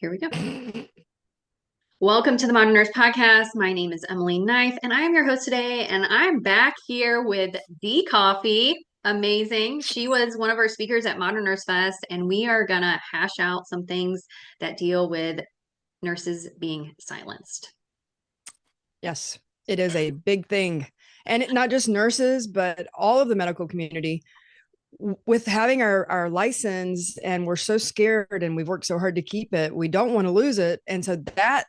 Here we go. Welcome to the Modern Nurse Podcast. My name is Emily Knife, and I am your host today. And I'm back here with the coffee. Amazing. She was one of our speakers at Modern Nurse Fest, and we are going to hash out some things that deal with nurses being silenced. Yes, it is a big thing. And not just nurses, but all of the medical community. With having our license, and we're so scared and we've worked so hard to keep it, we don't want to lose it. And so that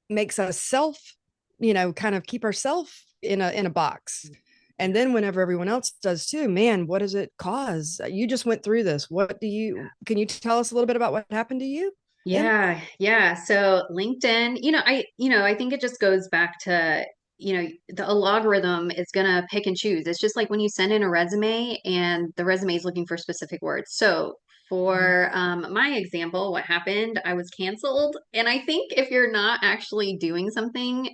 makes us kind of keep ourselves in a box. And then whenever everyone else does too, man, what does it cause? You just went through this. Can you tell us a little bit about what happened to you? Yeah. So LinkedIn, I think it just goes back to, the algorithm is gonna pick and choose. It's just like when you send in a resume and the resume is looking for specific words. So for my example, what happened, I was canceled. And I think if you're not actually doing something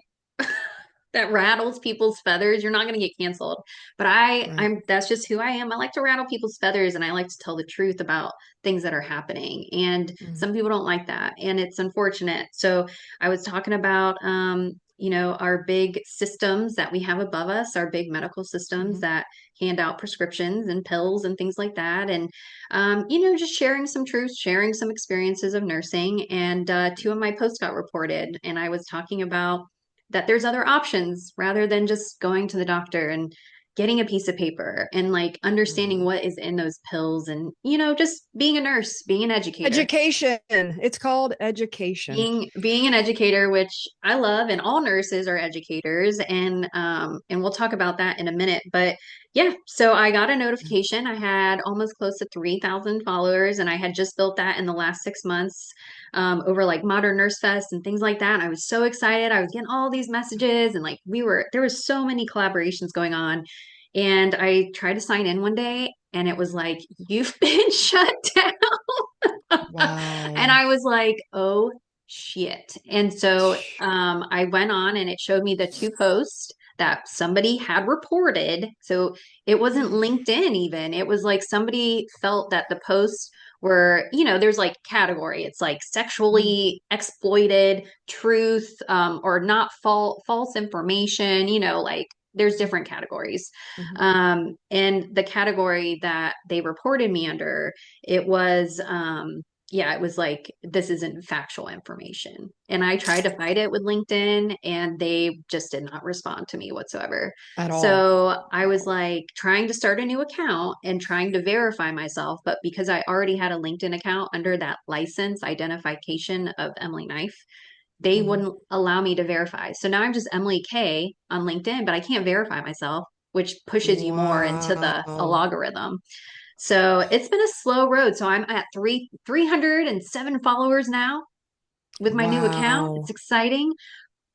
that rattles people's feathers, you're not going to get canceled. But Right. that's just who I am. I like to rattle people's feathers and I like to tell the truth about things that are happening. And Mhm. some people don't like that. And it's unfortunate. So I was talking about, our big systems that we have above us, our big medical systems Mhm. that hand out prescriptions and pills and things like that. And, just sharing some truths, sharing some experiences of nursing. And two of my posts got reported. And I was talking about that there's other options rather than just going to the doctor and getting a piece of paper and like understanding Mhm. what is in those pills and just being a nurse, being an educator. Education. It's called education. Being an educator, which I love, and all nurses are educators, and we'll talk about that in a minute. But yeah, so I got a notification. I had almost close to 3,000 followers, and I had just built that in the last 6 months, over like Modern Nurse Fest and things like that. And I was so excited. I was getting all these messages, and like there was so many collaborations going on. And I tried to sign in one day, and it was like, you've been shut down. And Wow. I was like, oh shit. And so I went on and it showed me the two posts that somebody had reported. So it wasn't LinkedIn even. It was like somebody felt that the posts were, there's like category. It's like Mhm. sexually exploited, truth, or not false information, like there's different categories. Mhm. And the category that they reported me under, it was yeah, it was like, this isn't factual information. And I tried to fight it with LinkedIn and they just did not respond to me whatsoever. At all. So I was like trying to start a new account and trying to verify myself. But because I already had a LinkedIn account under that license identification of Emily Knife, they Mhm. wouldn't allow me to verify. So now I'm just Emily K on LinkedIn, but I can't verify myself, which pushes you more into the Wow. algorithm. So it's been a slow road. So I'm at 307 followers now with my new account. It's Wow. exciting,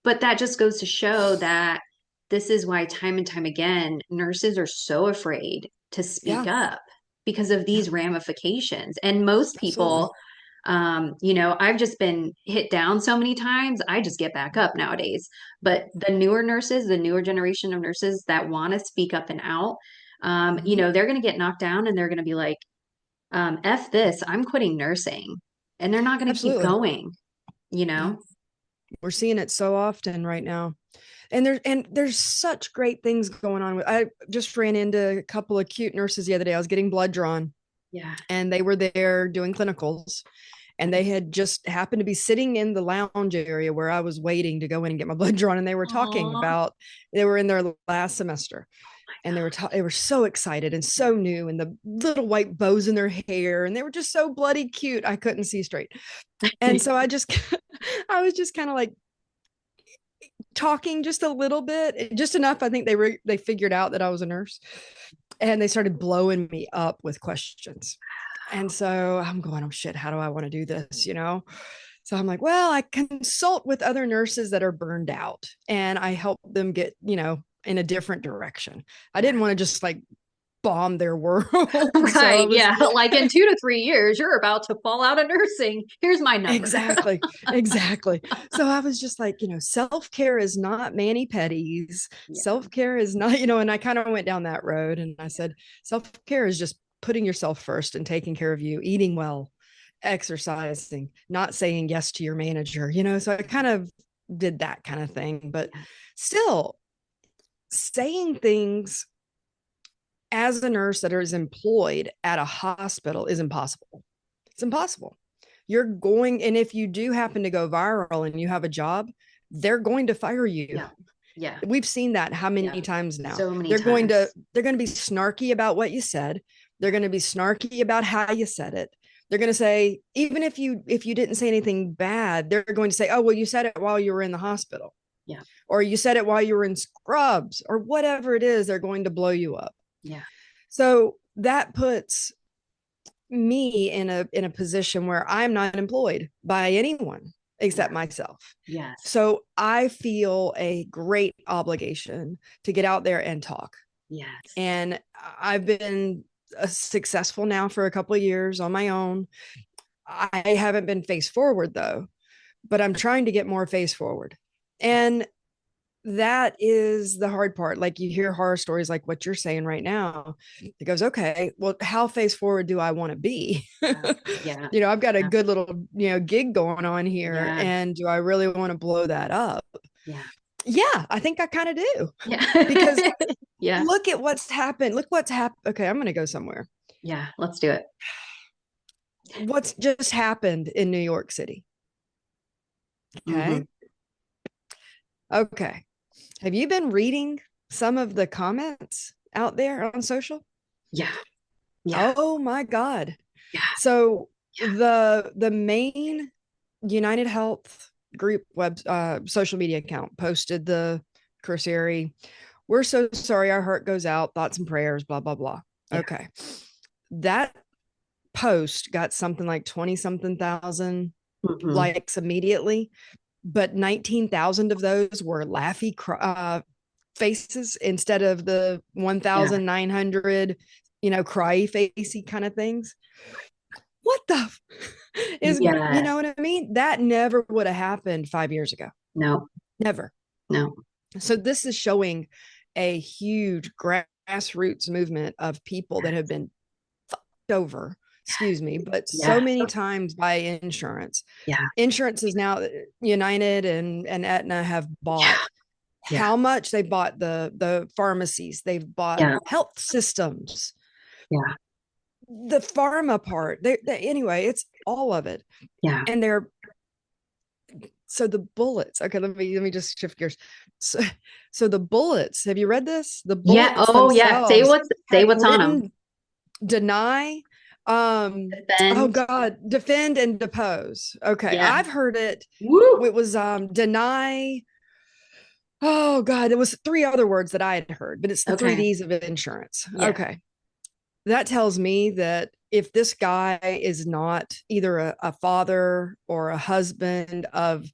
but that just goes to show that this is why time and time again nurses are so afraid to speak Yeah. up because of Yeah. these ramifications. And most Absolutely. people, I've just been hit down so many times, I just get back up nowadays. But the newer nurses, the newer generation of nurses that want to speak up and out, Mhm. they're going to get knocked down and they're going to be like, F this, I'm quitting nursing. And they're not going to keep Absolutely. going, you Yeah. know? We're seeing it so often right now. And there's such great things going on. I just ran into a couple of cute nurses the other day. I was getting blood drawn Yeah. and they were there doing clinicals, and they had just happened to be sitting in the lounge area where I was waiting to go in and get my blood drawn, and they were talking Aw. about they were in their last semester, and they were so excited and so new, and the little white bows in their hair, and they were just so bloody cute. I couldn't see straight. And so I just I was just kind of like talking just a little bit, just enough. I think they figured out that I was a nurse, and they started blowing me up with questions. And so I'm going, oh shit, how do I want to do this? So I'm like, well, I consult with other nurses that are burned out and I help them get, in a different direction. I Yeah. didn't want to just like bomb their world. So I Right. was Yeah. Like in 2 to 3 years, you're about to fall out of nursing. Here's my number. exactly, exactly. So I was just like, self care is not mani pedis. Yeah. Self care is not, and I kind of went down that road and I said, self care is just putting yourself first and taking care of you, eating well, exercising, not saying yes to your manager, so I kind of did that kind of thing, but Yeah. still saying things as a nurse that is employed at a hospital is impossible. It's impossible. You're going, and if you do happen to go viral and you have a job, they're going to fire you. Yeah. Yeah. We've seen that how many Yeah. times now. So many They're going to be snarky about what you said. They're going to be snarky about how you said it. They're going to say, even if you didn't say anything bad, they're going to say, oh, well, you said it while you were in the hospital, Yeah. or you said it while you were in scrubs, or whatever it is. They're going to blow you up. Yeah. So that puts me in a position where I'm not employed by anyone except Yeah. myself. Yes. So I feel a great obligation to get out there and talk. Yes. And I've been successful now for a couple of years on my own. I haven't been face forward though, but I'm trying to get more face forward. Yeah. And that is the hard part. Like you hear horror stories like what you're saying right now. It goes, okay, well, how face forward do I want to be? Yeah. I've got a Yeah. good little, gig going on here. Yeah. And do I really want to blow that up? Yeah. Yeah, I think I kind of do. Because Yeah. Yeah. look at what's happened. Look what's happened. Okay, I'm going to go somewhere. Yeah. Let's do it. What's just happened in New York City? Hmm. Okay. Okay. Have you been reading some of the comments out there on social? Yeah. Yeah. Oh my God. Yeah. So Yeah. the main United Health group social media account posted the cursory. We're so sorry, our heart goes out, thoughts and prayers, blah, blah, blah. Yeah. Okay. That post got something like 20 something thousand Hmm. likes immediately, but 19,000 of those were laughy faces instead of the Yeah. 1,900, cry facey kind of things. What the is, Yes. what I mean? That never would have happened 5 years ago. No. Never. No. So this is showing a huge grassroots movement of people that have been fucked over, excuse me, but so Yeah. many times by insurance. Yeah. Insurance is now United and Aetna have Yeah. bought Yeah. how much they bought the pharmacies, they've bought Yeah. health systems, Yeah. the pharma part. Anyway, it's all of it. Yeah. And they're so the bullets. Okay, let me just shift gears. So the bullets. Have you read this? The Yeah. bullets Oh, yeah. themselves Say have what's on them. written deny. Oh Defend. God, defend and depose. Okay, Yeah. I've heard it. Woo. It was deny. Oh God, it was three other words that I had heard, but it's the three Okay. D's of insurance. Yeah. Okay. That tells me that if this guy is not either a father or a husband of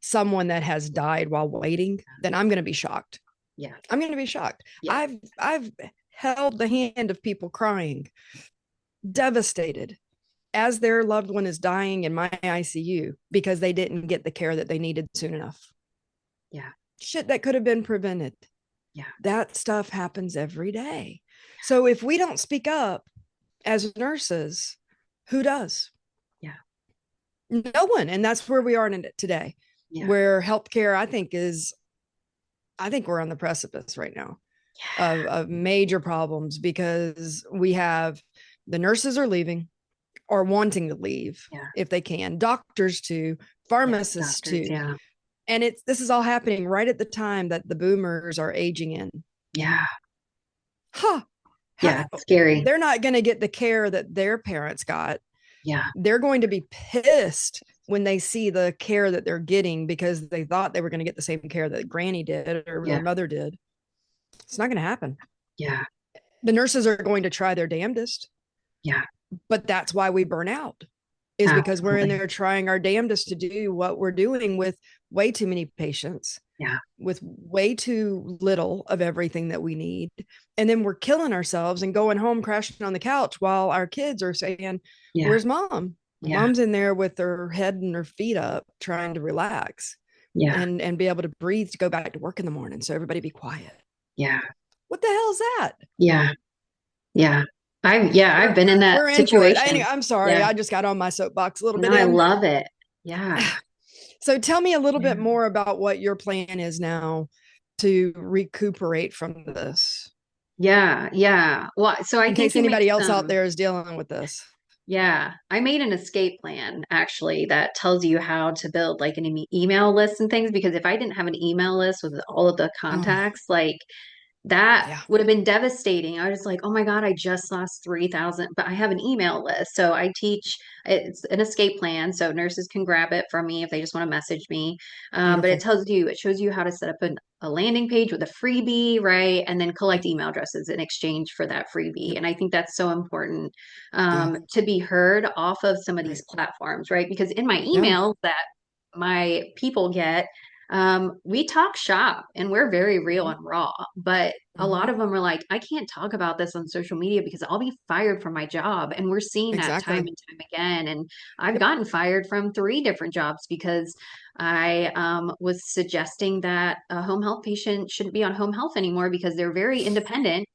someone that has died while waiting, then I'm going to be shocked. Yeah. I'm going to be shocked. Yeah. I've held the hand of people crying, devastated as their loved one is dying in my ICU because they didn't get the care that they needed soon enough. Yeah. Shit that could have been prevented. Yeah. That stuff happens every day. So if we don't speak up as nurses, who does? Yeah. No one. And that's where we are in it today, Yeah. where healthcare, I think we're on the precipice right now of major problems because we have the nurses are leaving or wanting to leave Yeah. if they can, doctors too, Yeah. pharmacists Doctors. too. Yeah. And this is all happening right at the time that the boomers are aging in. Yeah. Huh. Yeah. It's scary. They're not going to get the care that their parents got. Yeah. They're going to be pissed when they see the care that they're getting because they thought they were going to get the same care that granny did or their mother did. It's not going to happen. Yeah. The nurses are going to try their damnedest. Yeah. But that's why we burn out, is because we're in Absolutely. there trying our damnedest to do what we're doing with way too many patients. Yeah. With way too little of everything that we need. And then we're killing ourselves and going home crashing on the couch while our kids are saying, Yeah. where's mom? Yeah. Mom's in there with her head and her feet up trying to relax Yeah. and be able to breathe to go back to work in the morning. So everybody be quiet. Yeah. What the hell is that? Yeah. Yeah. I've been in that We're in for it. situation. I'm sorry. Yeah. I just got on my soapbox a little No, bit I in. love it. Yeah. So tell me a little Yeah. bit more about what your plan is now to recuperate from this, Yeah. Yeah. Well, so I in think case you made anybody else out some, there is dealing with this. yeah, I made an escape plan actually that tells you how to build like an email list and things because if I didn't have an email list with all of the Oh, contacts, like that yeah. would have been devastating. I was like, oh my God, I just lost 3,000, but I have an email list. So I teach, it's an escape plan. So nurses can grab it from me if they just want to message me. But Beautiful. it shows you how to set up a landing page with a freebie, right? And then collect email addresses in exchange for that freebie. Yep. And I think that's so important Yeah. to be heard off of some of these Right. platforms, right? Because in my Yeah. emails that my people get, we talk shop and we're very real Hmm. and raw, but a lot Hmm. of them are like, I can't talk about this on social media because I'll be fired from my job. And we're seeing that time Exactly. and time again. And I've Yep. gotten fired from 3 different jobs because I was suggesting that a home health patient shouldn't be on home health anymore because they're very independent.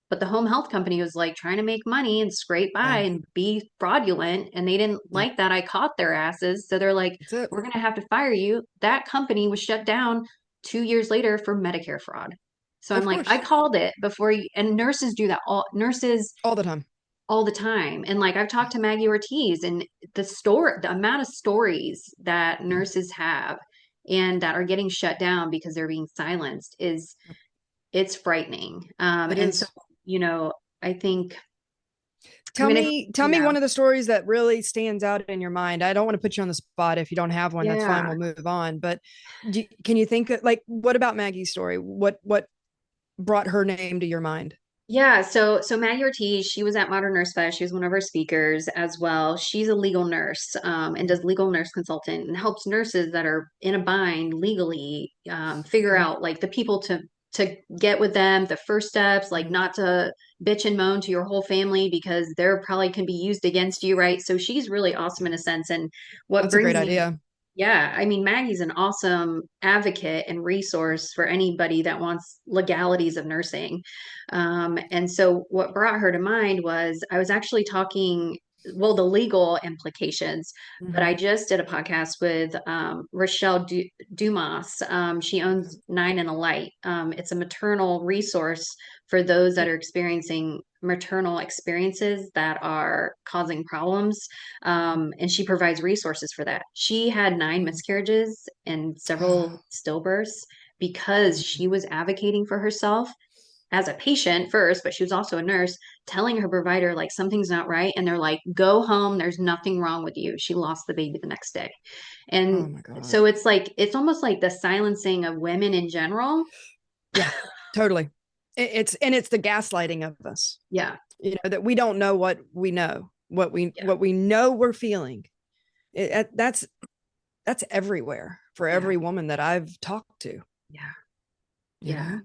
But the home health company was like trying to make money and scrape by Yeah. and be fraudulent. And they didn't Yep. like that. I caught their asses. So they're like, That's it. we're going to have to fire you. That company was shut down 2 years later for Medicare fraud. So I'm Of like, I course. called it before you, and nurses do that all nurses All the time. all the time. And like I've talked to Maggie Ortiz and the amount of stories that Yeah. nurses have and that are getting shut down because they're being silenced is Yep. it's frightening. It And so, is. you know, I think, I Tell mean, me, tell me yeah, one of the stories that really stands out in your mind. I don't want to put you on the spot. If you don't have one, that's fine. yeah, We'll move on. But can you think like what about Maggie's story? What brought her name to your mind? yeah. So Maggie Ortiz, she was at Modern Nurse Fest. She was one of our speakers as well. She's a legal nurse, and Mhm. does legal nurse consultant and helps nurses that are in a bind legally, figure Okay. out like the people to get with them, the first steps, like Mhm. not to bitch and moan to your whole family because they're probably can be used against you, right? So she's really awesome Yeah. in a sense. And what That's a great brings me idea. Yeah, I mean, Maggie's an awesome advocate and resource for anybody that wants legalities of nursing. And so, what brought her to mind was I was actually talking, well, the legal implications, but I Hmm. just did a podcast with Rochelle Dumas. She owns Nine and a Light. It's a maternal resource for those that are experiencing maternal experiences that are causing problems and she provides resources for that. She had 9 miscarriages and several stillbirths because she was advocating for herself as a patient first, but she was also a nurse, telling her provider, like, something's not right. And they're like, go home. There's nothing wrong with you. She lost the baby the next day. Oh And my God. so it's like, it's almost like the silencing of women in general. Yeah, totally. It's the gaslighting of us, Yeah. that we don't know what we know, Yeah. what we know we're feeling. That's everywhere for Yeah. every woman that I've talked to, Yeah. you Yeah. know.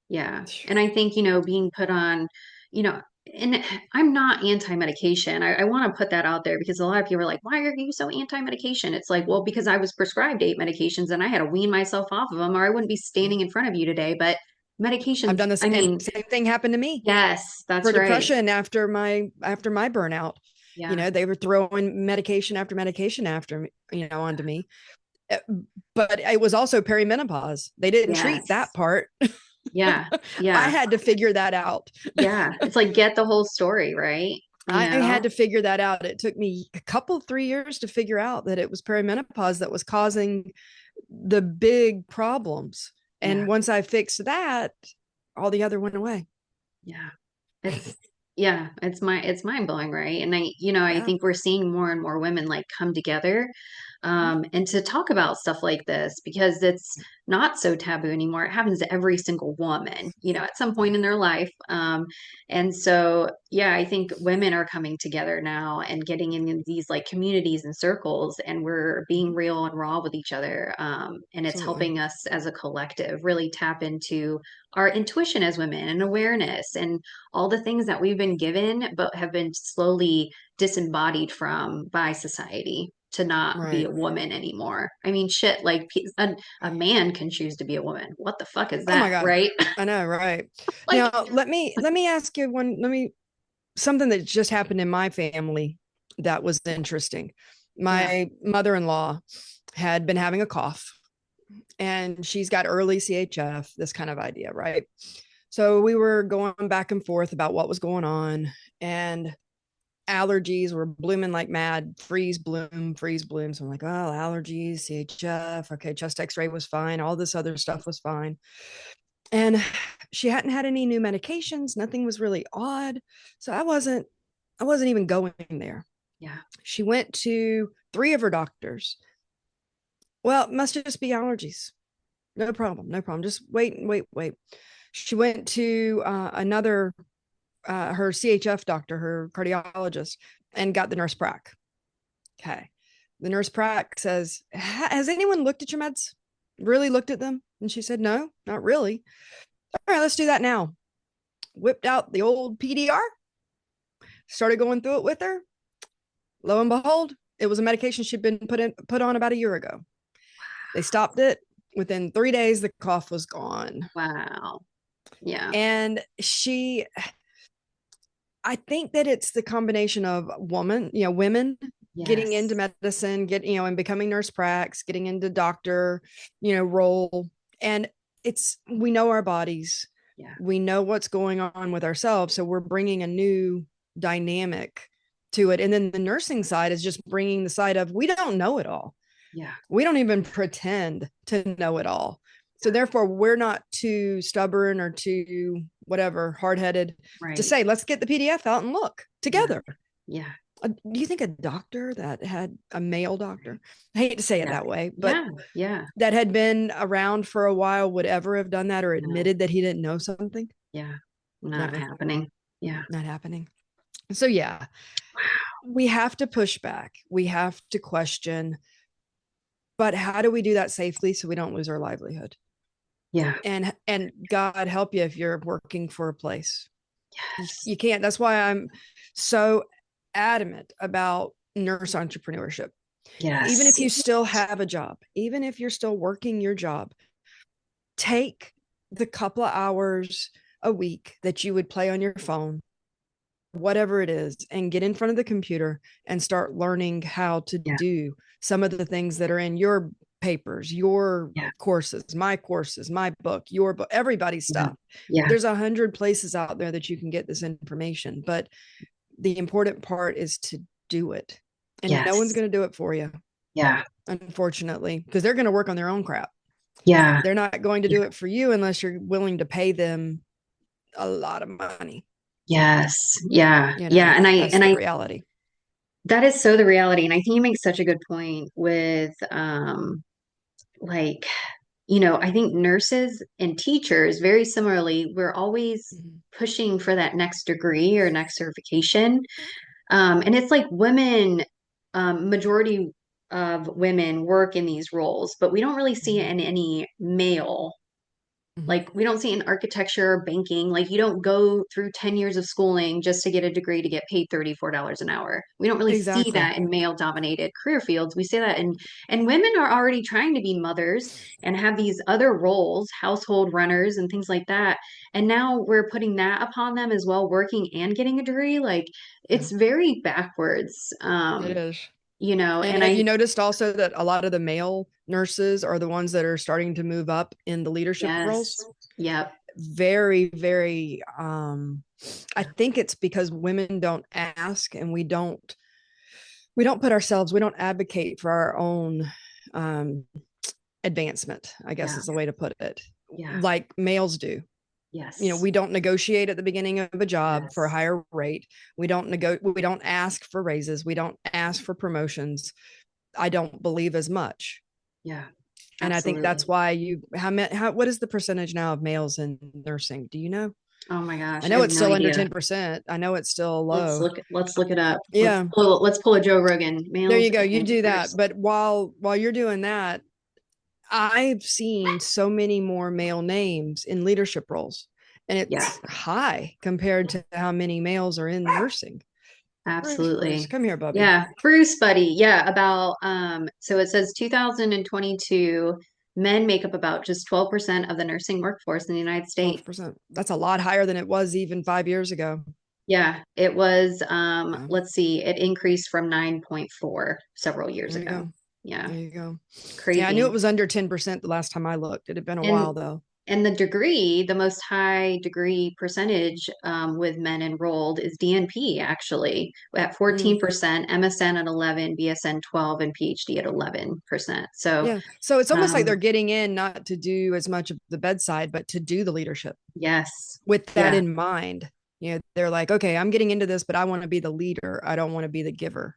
Yeah. And I think, being put on, you know, and I'm not anti-medication. I want to put that out there because a lot of people are like, why are you so anti-medication? It's like, well, because I was prescribed 8 medications and I had to wean myself off of them or I wouldn't be Yeah. standing in front of you today. But I've medications, done this, I and mean, same thing happened to me yes, for that's right. depression after my burnout. Yeah. They were throwing medication after medication after onto me. Uh, But it was also perimenopause. They didn't treat Yes. that part. Yeah. I Yeah. had to figure that out. Yeah. It's like get the whole story, right? You I had know? to figure that out. It took me a couple, 3 years to figure out that it was perimenopause that was causing the big problems. Yeah. And once I fixed that, all the other went away. Yeah. It's yeah, it's mind blowing, right? And I Yeah. think we're seeing more and more women like come together and to talk about stuff like this because it's not so taboo anymore. It happens to every single woman, at some point Yeah. in their life. And so, yeah, I think women are coming together now and getting in these like communities and circles, and we're being Mhm. real and raw with each other. And it's Absolutely. helping us as a collective really tap into our intuition as women and awareness and all the things that we've been given but have been slowly disembodied from by society to not be Right. a woman anymore. I mean, shit, like a man can choose to be a woman. What the fuck is Oh my that, God. right? I know, right. Like, Now let me ask you one. Let me something that just happened in my family that was interesting. Yeah. My mother-in-law had been having a cough, and she's got early CHF, this kind of idea, right? So we were going back and forth about what was going on, and allergies were blooming like mad, freeze, bloom, freeze, bloom. So I'm like, oh, allergies, CHF. Okay, chest x-ray was fine. All this other stuff was fine. And she hadn't had any new medications. Nothing was really odd. So I wasn't even going there. Yeah. She went to three of her doctors. Well, it must just be allergies. No problem. No problem. Just wait and wait, wait. She went to another, her CHF doctor, her cardiologist, and got the nurse prac. Okay. The nurse prac says, has anyone looked at your meds? Really looked at them? And she said, no, not really. All right, let's do that now. Whipped out the old PDR, started going through it with her. Lo and behold, it was a medication she'd been put on about a year ago. They stopped it. Within 3 days, the cough was gone. Wow. Yeah. And I think that it's the combination of women getting into Yes. medicine, and becoming nurse pracs, getting into doctor, role. And we know our bodies, Yeah. we know what's going on with ourselves. So we're bringing a new dynamic to it. And then the nursing side is just bringing the side of, we don't know it all. Yeah. We don't even pretend to know it all. So therefore, we're not too stubborn or too whatever hard-headed to Right. say, let's get the PDF out and look Yeah. together. Yeah. Do you think a doctor that had a male doctor, I hate to say it Yeah. that way, but Yeah. Yeah. that had been around for a while would ever have done that or No. admitted that he didn't know something? Yeah. Not Never. happening. Yeah. Not happening. So yeah, we have to push back. We have to question, but how do we do that safely so we don't lose our livelihood? Yeah. And God help you if you're working for a place. Yes. You can't. That's why I'm so adamant about nurse entrepreneurship. Even if Yes. you still have a job, even if you're still working your job, take the couple of hours a week that you would play on your phone, whatever it is, and get in front of the computer and start learning how to Yeah. do some of the things that are in your papers, your Yeah. courses, my book, your book, everybody's Yeah. stuff. Yeah. There's 100 places out there that you can get this information, but the important part is to do it. And no one's Yes. going to do it for you, Yeah. unfortunately, because they're going to work on their own crap. Yeah. They're not going to Yeah. do it for you unless you're willing to pay them a lot of money. Yes. Yeah. You Yeah. know, that's And the I, reality. that is so the reality. And I think you make such a good point with, like, I think nurses and teachers, very similarly, we're always Mhm. pushing for that next degree or next certification. And it's like women, majority of women work in these roles, but we don't really see it Mhm. in any male. Mhm. Like we don't see it in architecture or banking. Like you don't go through 10 years of schooling just to get a degree to get paid $34 an hour. We don't really see Exactly. that in male dominated career fields. We see that and women are already trying to be mothers and have these other roles, household runners and things like that. And now we're putting that upon them as well, working and getting a degree. Like Yeah, it's very backwards. it is. And And have you I, noticed also that a lot of the male nurses are the ones that are starting to move up in the leadership yes, roles? yep, Very, very, I think it's because women don't ask, and we don't put ourselves, we don't advocate for our own um, advancement, I guess yeah, is the way to put it, yeah, like males do. yes, We don't negotiate at the beginning of a job for a yes, higher rate. We don't ask for raises. We don't ask for promotions. I don't believe as much. yeah, And I think absolutely. that's why what is the percentage now of males in nursing? Do you know? Oh my I gosh, I know have it's no still under idea. 10%. I know it's still low. Let's look it up. Yeah. Let's pull a Joe Rogan. There Males you go. You and do that. nurse. But while you're doing that, I've seen so many more male names in leadership roles, and Yeah, it's high compared to how many males are in nursing. Bruce, absolutely. come here, Bubby. Yeah, Bruce, buddy. Yeah, about so it says 2022 men make up about just 12% of the nursing workforce in the United States. 12%. That's a lot higher than it was even 5 years ago. Yeah, it was, Yeah. let's see, it increased from 9.4 several years There you ago. go. Yeah, There you go. Yeah, I knew it crazy. was under 10% the last time I looked. It had been a And while though. and the degree, the most high degree percentage with men enrolled is DNP actually at Mm. 14%, MSN at 11, BSN 12, and PhD at 11%. So, Yeah. So it's almost like they're um, getting in not to do as much of the bedside, but to do the leadership yes, with that yeah. in mind. You know, they're like, okay, I'm getting into this, but I want to be the leader. I don't want to be the giver.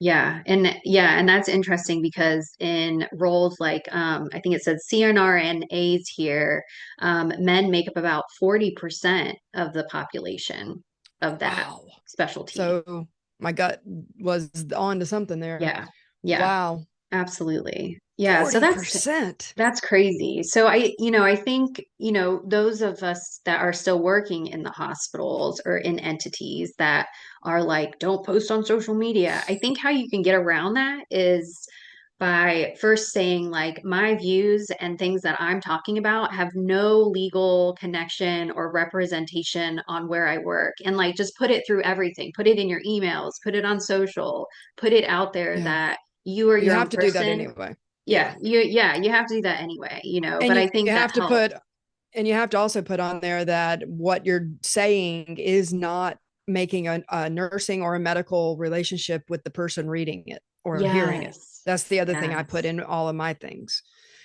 Yeah, and that's interesting because in roles like I think it says CNR and A's here, men make up about 40% of the population of that Wow. specialty. So my gut was on to something there. Yeah, yeah, Wow. absolutely. Yeah, so 40%. that's crazy. So I think, those of us that are still working in the hospitals or in entities that are like, don't post on social media. I think how you can get around that is by first saying like my views and things that I'm talking about have no legal connection or representation on where I work. And like just put it through everything. Put it in your emails, put it on social, put it out there Yeah. that you are You your own have to do that person. anyway. Yeah. Yeah, you have to do that anyway, And but I you think that have to helps. put, and you have to also put on there that what you're saying is not making a nursing or a medical relationship with the person reading it or hearing it. Yes. That's the other thing I put Yes. in all of my things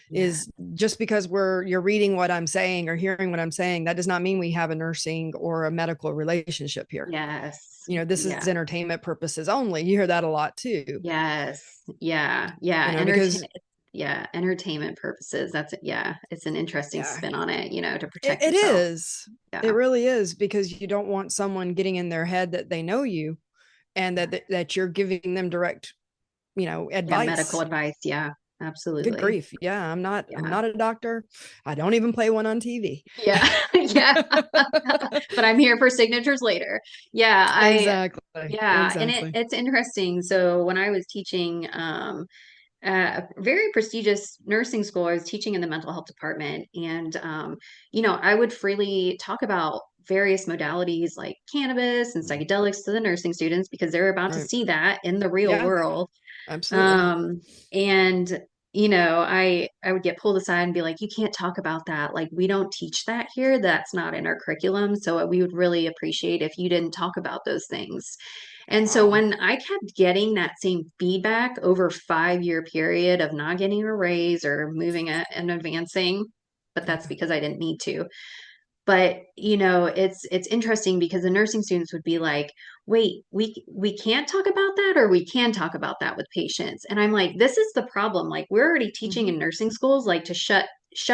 Yeah. is just because you're reading what I'm saying or hearing what I'm saying, that does not mean we have a nursing or a medical relationship here. Yes. You know, this is Yeah. entertainment purposes only. You hear that a lot too, Yes. Yeah. Yeah. you know, because Entertainment purposes. Yeah, it's an interesting yeah, spin on it, to it, protect it yourself. is. It Yeah. really is because you don't want someone getting in their head that they know you and that you're giving them direct, Yeah. Medical advice. advice. Yeah. Good Absolutely. grief. Yeah, I'm Yeah. not a doctor. I don't even play one on TV. Yeah. Yeah. But I'm here for signatures later. Yeah. Exactly. And Exactly. it's interesting. So when I was teaching, a very prestigious nursing school. I was teaching in the mental health department, and I would freely talk about various modalities like cannabis and psychedelics to the nursing students because they're about to Right. see that in the real Yeah, world. absolutely. Um, and I would get pulled aside and be like, "You can't talk about that. Like, we don't teach that here. That's not in our curriculum. So we would really appreciate if you didn't talk about those things." And so Wow. when I kept getting that same feedback over 5-year period of not getting a raise or moving and advancing, but that's Yeah. because I didn't need to. But it's interesting because the nursing students would be like, "Wait, we can't talk about that, or we can talk about that with patients." And I'm like, "This is the problem. Like we're already teaching Hmm. in nursing schools like to shut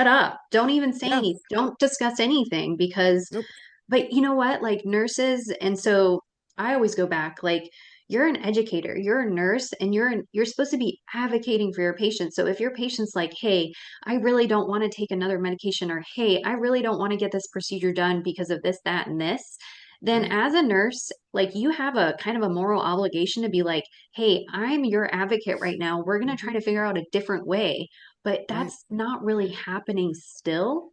up. Don't even say Yeah. anything. Don't discuss anything because." Nope. But you know what? Like nurses, and so I always go back, like you're an educator, you're a nurse, and you're supposed to be advocating for your patients. So if your patient's like, "Hey, I really don't want to take another medication," or "Hey, I really don't want to get this procedure done because of this, that, and this," then Right. as a nurse, like you have a kind of a moral obligation to be like, "Hey, I'm your advocate right now. We're going to try Hmm. to figure out a different way." But Right. that's not really happening still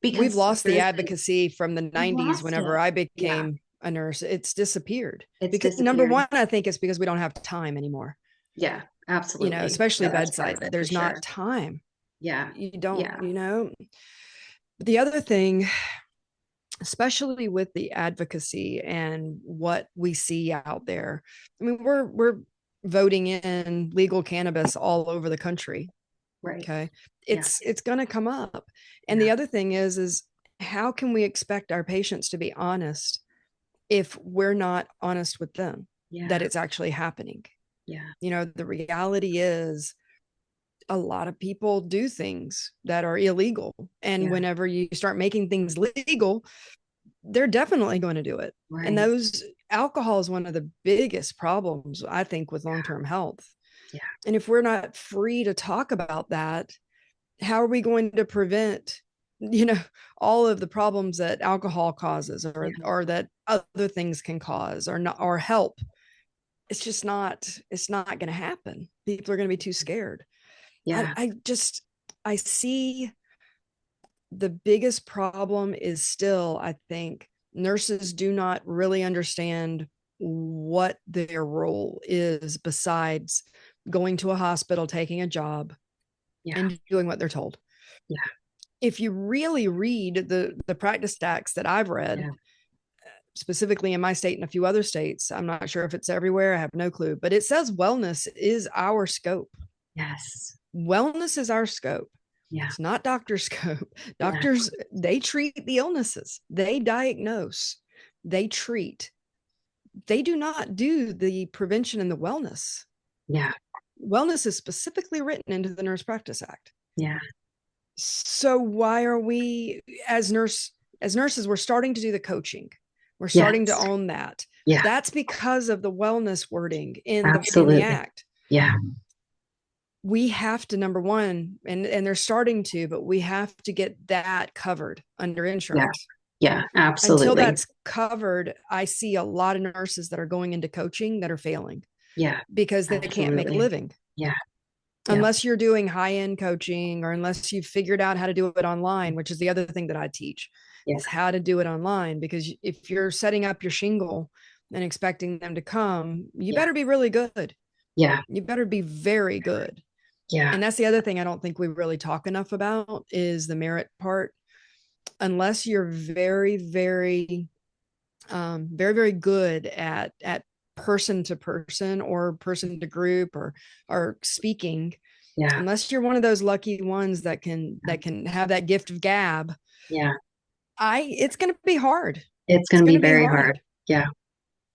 We've because lost the advocacy from the we've 90s lost whenever it. I Yeah, became a nurse. It's disappeared it's because number disappeared. one, I think it's because we don't have time anymore, Yeah, absolutely. especially Yeah, that's part bedside. of it for There's not sure. time. Yeah, You don't, yeah, the other thing, especially with the advocacy and what we see out there, I mean, we're voting in legal cannabis all over the country. right. Okay. Yeah, It's going to come up. And yeah, the other thing is how can we expect our patients to be honest if we're not honest with them that yeah, it's actually happening? yeah, The reality is a lot of people do things that are illegal. And yeah, whenever you start making things legal, they're definitely going to do it. And right. those alcohol is one of the biggest problems, I think, with long Yeah, term health. yeah, And if we're not free to talk about that, how are we going to prevent you know all of the problems that alcohol causes yeah, or that other things can cause or not or help? It's not going to happen. People are going to be too scared. i yeah, i just I see the biggest problem is still, I think, Nurses do not really understand what their role is besides going to a hospital, taking a job, Yeah. and doing what they're told. Yeah. If you really read the practice stacks that I've read, Yeah. specifically in my state and a few other states, I'm not sure if it's everywhere, I have no clue, but it says wellness is our scope. Yes. Wellness is our scope. Yeah. It's not doctor scope. Yeah. Doctors, they treat the illnesses, they diagnose, they treat. They do not do the prevention and the wellness. Yeah. Wellness is specifically written into the Nurse Practice Act. Yeah. So why are we as nurses we're starting to do the coaching. We're starting to Yes. own that. Yeah. That's because of the wellness wording in the Absolutely. act. Yeah. We have to, number one, and they're starting to, but we have to get that covered under Yeah. insurance. Yeah. Until Absolutely. that's covered, I see a lot of nurses that are going into coaching that are failing Yeah. because they can't make a Absolutely. living. Yeah. Yeah. Unless you're doing high-end coaching, or unless you've figured out how to do it online, which is the other thing that I teach, Yeah. is how to do it online. Because if you're setting up your shingle and expecting them to come, you Yeah. better be really good. Yeah. You better be very good. Yeah. And that's the other thing I don't think we really talk enough about is the merit part. Unless you're very good at person to person or person to group or speaking, Yeah. unless you're one of those lucky ones that can have that gift of gab, Yeah. it's going to be hard. It's It's going to going be to be very hard. hard. Yeah.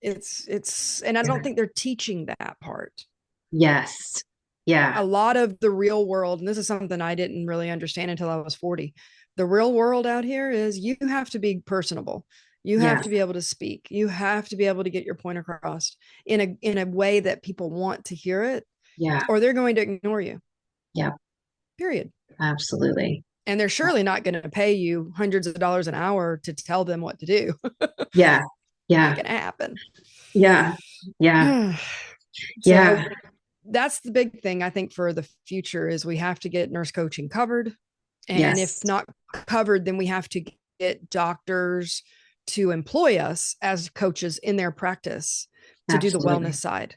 And I don't Yeah. think they're teaching that part. Yes. Yeah. A lot of the real world, and this is something I didn't really understand until I was 40. The real world out here is you have to be personable. You have Yeah. to be able to speak. You have to be able to get your point across in a way that people want to hear it, Yeah. or they're going to ignore you. Yeah. Period. Absolutely. And they're surely not going to pay you hundreds of dollars an hour to tell them what to do. Yeah. Ain't Yeah. gonna happen. Yeah. Yeah. So Yeah. that's the big thing I think for the future is we have to get nurse coaching covered. And if Yes. not covered, then we have to get doctors to employ us as coaches in their practice to do the wellness Absolutely. side.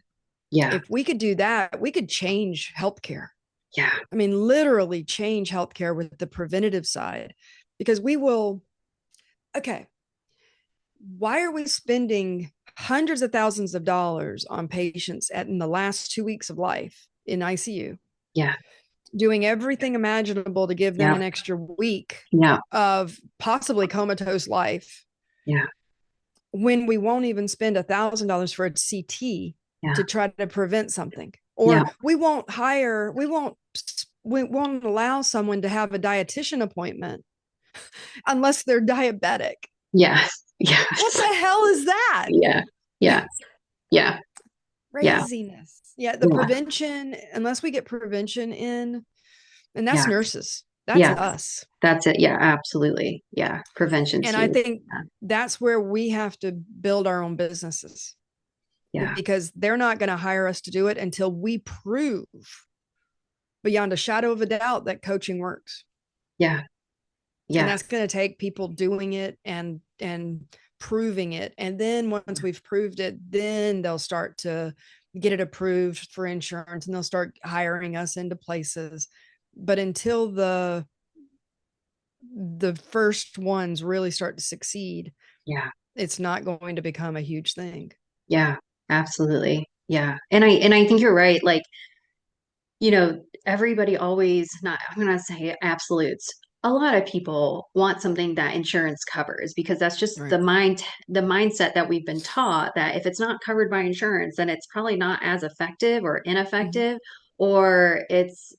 Yeah. If we could do that, we could change healthcare. Yeah. I mean, literally change healthcare with the preventative side, because we will. Okay, why are we spending hundreds of thousands of dollars on patients in the last 2 weeks of life in ICU, Yeah. doing everything imaginable to give them Yeah. an extra week Yeah. of possibly comatose life, Yeah. when we won't even spend $1,000 for a CT Yeah. to try to prevent something? Yeah. Or we won't allow someone to have a dietitian appointment unless they're diabetic. Yes. What Yes. the hell is that? Yeah. Yeah. Yeah. Yeah. Craziness. Yeah, the Yeah. prevention, unless we get prevention in, and that's Yeah. nurses, that's Yeah. us. That's it. Yeah. Absolutely. Yeah. Prevention's And I huge. think that's where we have to build our own businesses, Yeah. because they're not going to hire us to do it until we prove beyond a shadow of a doubt that coaching works. Yeah. And Yeah. that's going to take people doing it and proving it. And then once we've proved it, then they'll start to get it approved for insurance and they'll start hiring us into places. But until the first ones really start to succeed, Yeah. it's not going to become a huge thing. Yeah. Absolutely. Yeah. And I think you're right. Like, everybody always, not, I'm going to say absolutes. A lot of people want something that insurance covers because that's just Right. the mindset that we've been taught that if it's not covered by insurance, then it's probably not as effective or Mm-hmm. ineffective, or it's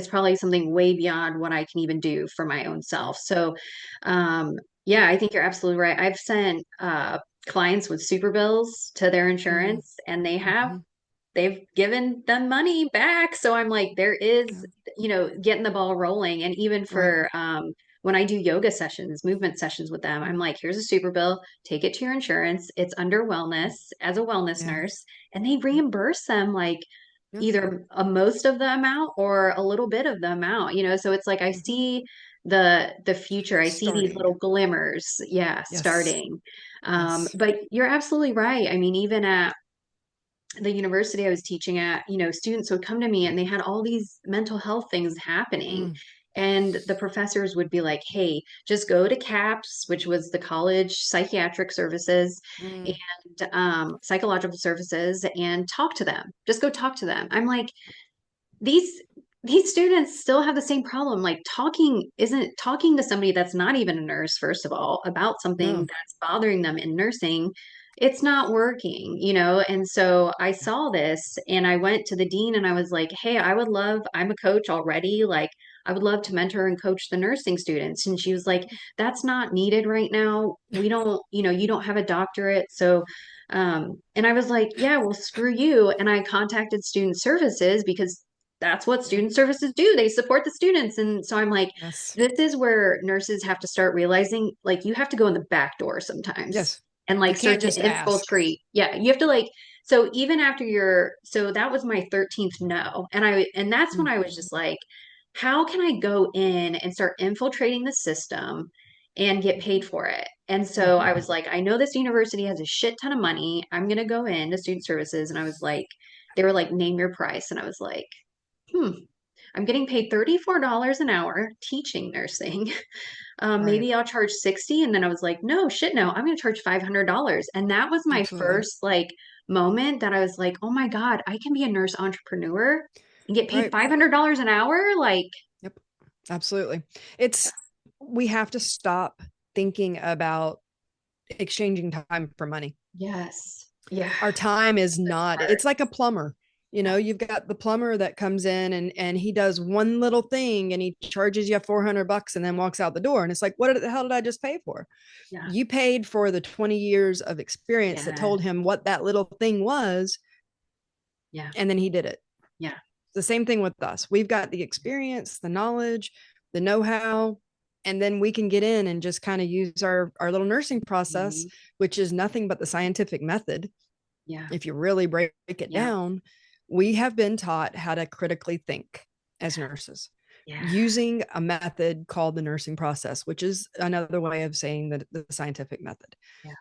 probably something way beyond what I can even do for my own self. So, yeah, I think you're absolutely right. I've sent clients with super bills to their insurance and Mm-hmm. they've given them money back. So I'm like, there is, Yeah. getting the ball rolling. And even Right. for when I do yoga sessions, movement sessions with them, I'm like, here's a super bill, take it to your insurance. It's under wellness as a wellness Yeah. nurse. And they Yeah. reimburse them like Yeah. either a most of the amount or a little bit of the amount, so it's like I Mm-hmm. see the future. I see these Starting. little glimmers, yeah, Yes. starting. Yes. But you're absolutely right. I mean, even at the university I was teaching at, students would come to me and they had all these mental health things happening. Mm, And the professors would be like, hey, just go to CAPS, which was the college psychiatric services mm, and psychological services, and talk to them. Just go talk to them. I'm like, these these students still have the same problem. Like talking isn't talking to somebody that's not even a nurse, first of all, about something no. that's bothering them in nursing. It's not working. And so I Yeah. saw this and I went to the dean and I was like, hey, I'm a coach already. Like, I would love to mentor and coach the nursing students. And she was like, that's not needed right now. We don't, you don't have a doctorate. So and I was like, yeah, well, screw you. And I contacted student services because that's what Yeah. student services do. They support the students. And so I'm like, Yes. this is where nurses have to start realizing like you have to go in the back door sometimes Yes. and You like start can't to just ask. infiltrate. Yeah, you have to like so even after so that was my 13th no. And that's when Mm, I was just like, how can I go in and start infiltrating the system and get paid for it? And so hmm I was like, I know this university has a shit ton of money. I'm gonna go into student services. And I was like, they were like, name your price. And I was like, hmm, I'm getting paid $34 an hour teaching nursing. Right. Maybe I'll charge 60. And then I was like, no, shit, no, I'm going to charge $500. And that was my Absolutely. first like moment that I was like, oh my God, I can be a nurse entrepreneur and get paid Right. $500 an hour. Like, Yep. Absolutely. It's, we have to stop thinking about exchanging time for money. yes. Yeah. Our time is That's not, hard. it's like a plumber. Yeah. You've got the plumber that comes in and he does one little thing and he charges you $400 and then walks out the door. And it's like, what the hell did I just pay for? Yeah. You paid for the 20 years of experience that Yeah. told him what that little thing was, Yeah. and then he did it. Yeah. The same thing with us. We've got the experience, the knowledge, the know-how, and then we can get in and just kind of use our little nursing process, Mhm. which is nothing but the scientific method. Yeah. If you really break it Yeah. down, we have been taught how to critically think as nurses Yeah. using a method called the nursing process, which is another way of saying that the scientific method. Yeah.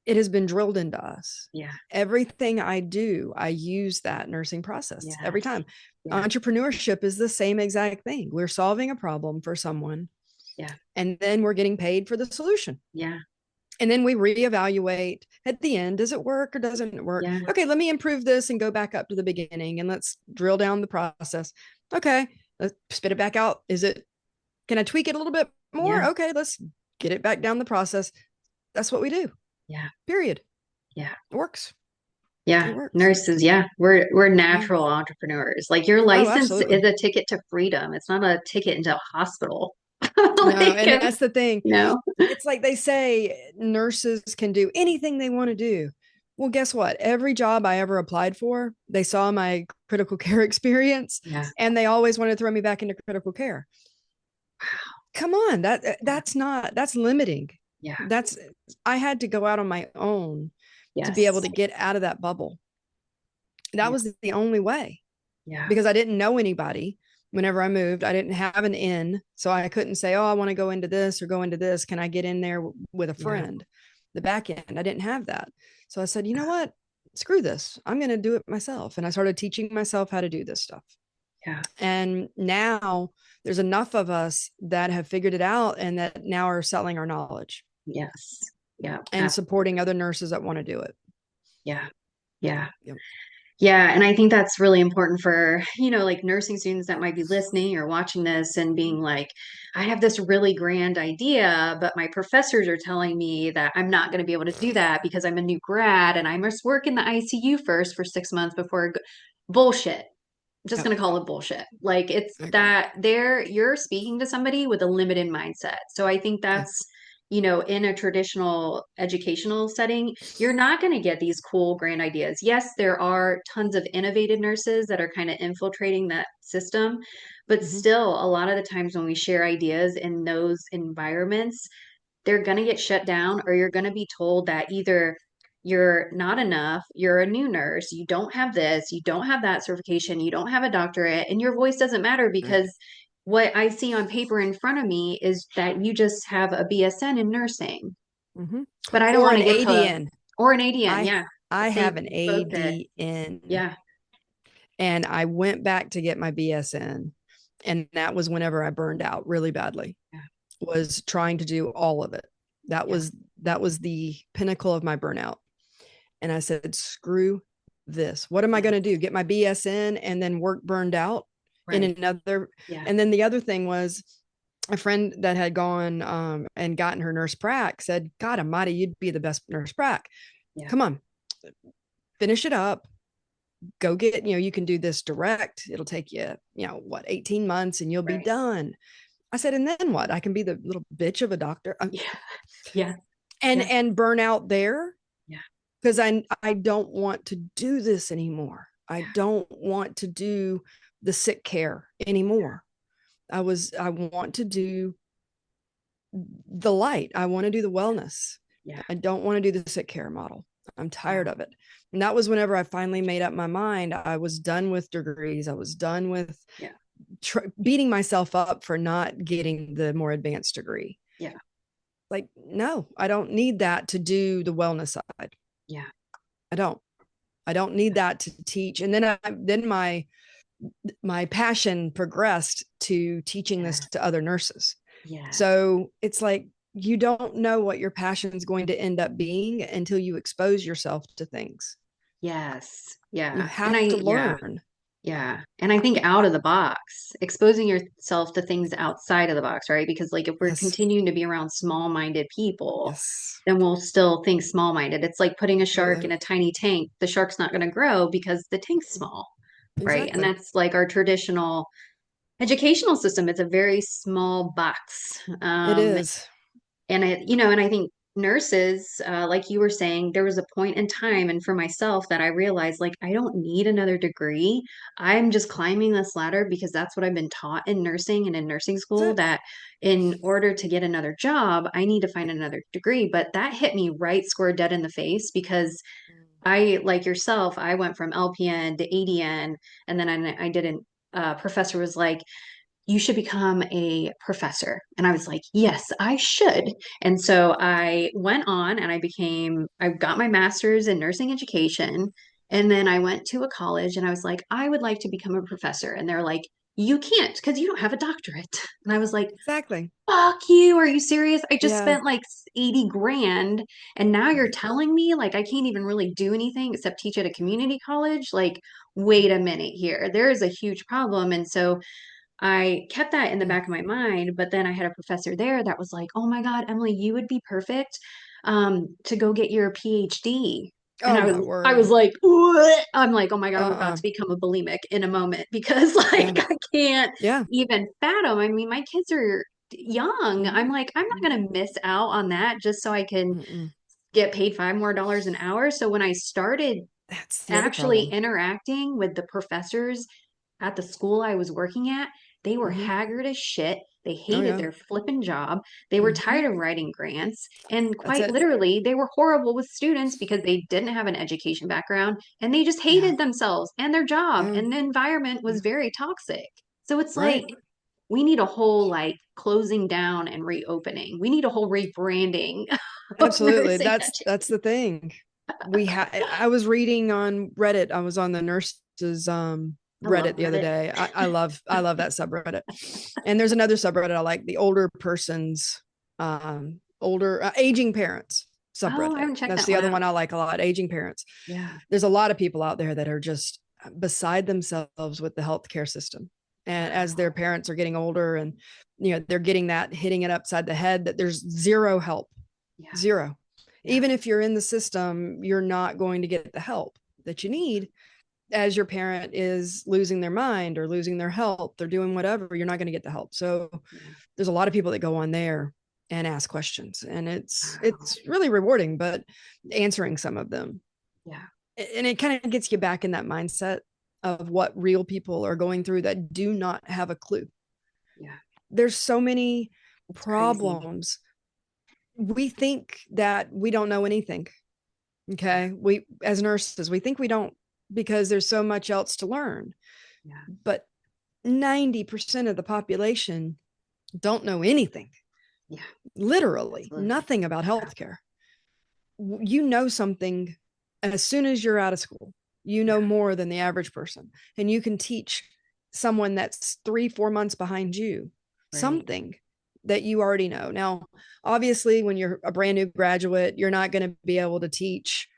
It has been drilled into us. Yeah. Everything I do, I use that nursing process every Yes. time. Yeah. Entrepreneurship is the same exact thing. We're solving a problem for someone, Yeah. and then we're getting paid for the solution. Yeah. And then we reevaluate at the end. Does it work or doesn't it work? Yeah. Okay, let me improve this and go back up to the beginning and let's drill down the process. Okay, let's spit it back out. Can I tweak it a little bit more? Yeah. Okay, let's get it back down the process. That's what we do. Yeah. Period. Yeah. It works. It Yeah, works. nurses, yeah. We're Yeah. natural entrepreneurs. Like your Oh, license absolutely. is a ticket to freedom. It's not a ticket into a hospital. No, Like, and that's the thing. no. It's like they say nurses can do anything they want to do. Well, guess what? Every job I ever applied for, they saw my critical care experience Yeah. and they always want to throw me back into critical care. Come on, Yeah. that's limiting. Yeah. That's I had to go out on my own to be able Yes. to get out of that bubble. That Yeah. was the only way Yeah. because I didn't know anybody whenever I moved. I didn't have an in, so I couldn't say, "Oh, I want to go into this or go into this. Can I get in there with a Yeah. friend?" The back end, I didn't have that. So I said, "You know what? Screw this. I'm going to do it myself." And I started teaching myself how to do this stuff. Yeah. And now there's enough of us that have figured it out and that now are selling our knowledge Yes. Yeah. and supporting other nurses that want to do it. Yeah. Yeah. Yep. Yeah, and I think that's really important for, like nursing students that might be listening or watching this and being like, I have this really grand idea, but my professors are telling me that I'm not going to be able to do that because I'm a new grad and I must work in the ICU first for 6 months before bullshit. Just Yep. going to call it bullshit. Like it's I agree. that you're speaking to somebody with a limited mindset. So I think Yeah. that's, in a traditional educational setting, you're not going to get these cool, grand ideas. Yes, there are tons of innovative nurses that are kind of infiltrating that system, but Mm-hmm. still, a lot of the times when we share ideas in those environments, they're going to get shut down or you're going to be told that either you're not enough, you're a new nurse, you don't have this, you don't have that certification, you don't have a doctorate, and your voice doesn't matter Right. because what I see on paper in front of me is that you just have a BSN in nursing, Mm-hmm. but I don't Or want an to get to, ADN. or an ADN. I Yeah. I Same, have an both to, ADN, yeah. and I went back to get my BSN, and that was whenever I burned out really badly. Yeah. Was trying to do all of it. That Yeah. was that was the pinnacle of my burnout. And I said, screw this. What am I Yeah. going to do? Get my BSN and then work burned out in Right. another. Yeah. And then the other thing was a friend that had gone and gotten her nurse prac said, God almighty, you'd be the best nurse prac. Yeah. Come on, finish it up. Go get, you can do this direct. It'll take you, what, 18 months and you'll be Right. done. I said, and then what? I can be the little bitch of a doctor. Yeah. Yeah. and Yeah. and burn out there Yeah. because I don't want to do this anymore. I don't want to do the sick care anymore. I want to do the light. I want to do the wellness. Yeah. I don't want to do the sick care model. I'm Yeah. tired of it. And that was whenever I finally made up my mind. I was done with degrees. I was done with Yeah. beating myself up for not getting the more advanced degree. Yeah. Like, no, I don't need that to do the wellness side. Yeah. I don't. I don't need that to teach. And then my passion progressed to teaching this Yeah. to other nurses. Yes. So it's like you don't know what your passion is going to end up being until you expose yourself to things. Yes. You Yeah. And have to yeah. learn. Yeah. And I think out of the box, exposing yourself to things outside of the box, right? Because like if we're Yes. continuing to be around small-minded people, Yes. then we'll still think small-minded. It's like putting a shark Absolutely. in a tiny tank. The shark's not going to grow because the tank's small, right? And Exactly. that's like our traditional educational system. It's a very small box. It is. And and I think nurses, like you were saying, there was a point in time, and for myself, that I realized like I don't need another degree. I'm just climbing this ladder because that's what I've been taught in nursing and in nursing That's school, it. that in order to get another job, I need to find another degree. But that hit me right square dead in the face because I, like yourself, I went from LPN to ADN, and then I didn't. Professor was like, you should become a professor. And I was like, yes, I should. And so I went on and I got my master's in nursing education. And then I went to a college and I was like, I would like to become a professor. And they're like, you can't because you don't have a doctorate. And I was like, Exactly. fuck you. Are you serious? I just Yeah. spent like 80 grand. And now you're telling me like I can't even really do anything except teach at a community college? Like, wait a minute here. There is a huge problem. And so I kept that in the back of my mind, but then I had a professor there that was like, "Oh my God, Emily, you would be perfect to go get your PhD." And Oh my I was word. like, "What?" I'm like, "Oh my God, I'm about Uh-uh. to become a bulimic in a moment because Yeah. like I can't Yeah. even fathom. I mean, my kids are young. Mm-hmm. I'm like, I'm not Mm-hmm. gonna miss out on that just so I can Mm-mm. get paid $5 more an hour." So when I started That's the other actually problem. interacting with the professors at the school I was working at, they were Mm-hmm. haggard as shit. They Oh hated yeah. their flipping job. They were Mm-hmm. tired of writing grants. And That's quite it. literally, they were horrible with students because they didn't have an education background and they just Yeah. hated themselves and their job. Yeah. And the environment was Yeah. very toxic. So it's Right. like, we need a whole like closing down and reopening. We need a whole rebranding of Absolutely. nursing That's the education. thing. I was reading on Reddit. I was on the nurses I love Reddit the other Reddit. day. I love that subreddit. And there's another subreddit I like, the older persons older aging parents Oh, I subreddit. haven't checked That's that the one other out. one I like a lot, aging parents. Yeah. There's a lot of people out there that are just beside themselves with the healthcare system. And as their Wow. parents are getting older and they're getting that hitting it upside the head that there's zero help. Yeah. Zero. Yeah. Even if you're in the system, you're not going to get the help that you need as your parent is losing their mind or losing their health or doing whatever. You're not going to get the help. So Yeah. there's a lot of people that go on there and ask questions, and Wow. it's really rewarding, but answering some of them, Yeah. and it kind of gets you back in that mindset of what real people are going through that do not have a clue. Yeah. There's so many It's crazy. problems. We think that we don't know anything. Yeah. Okay. We, as nurses, we think we don't because there's so much else to learn. Yeah. But 90% of the population don't know anything, Yeah, literally absolutely. nothing about Yeah, healthcare. You know something as soon as you're out of school. You yeah, know more than the average person, and you can teach someone that's 3 4 months behind you right, something that you already know. Now obviously when you're a brand new graduate, you're not going to be able to teach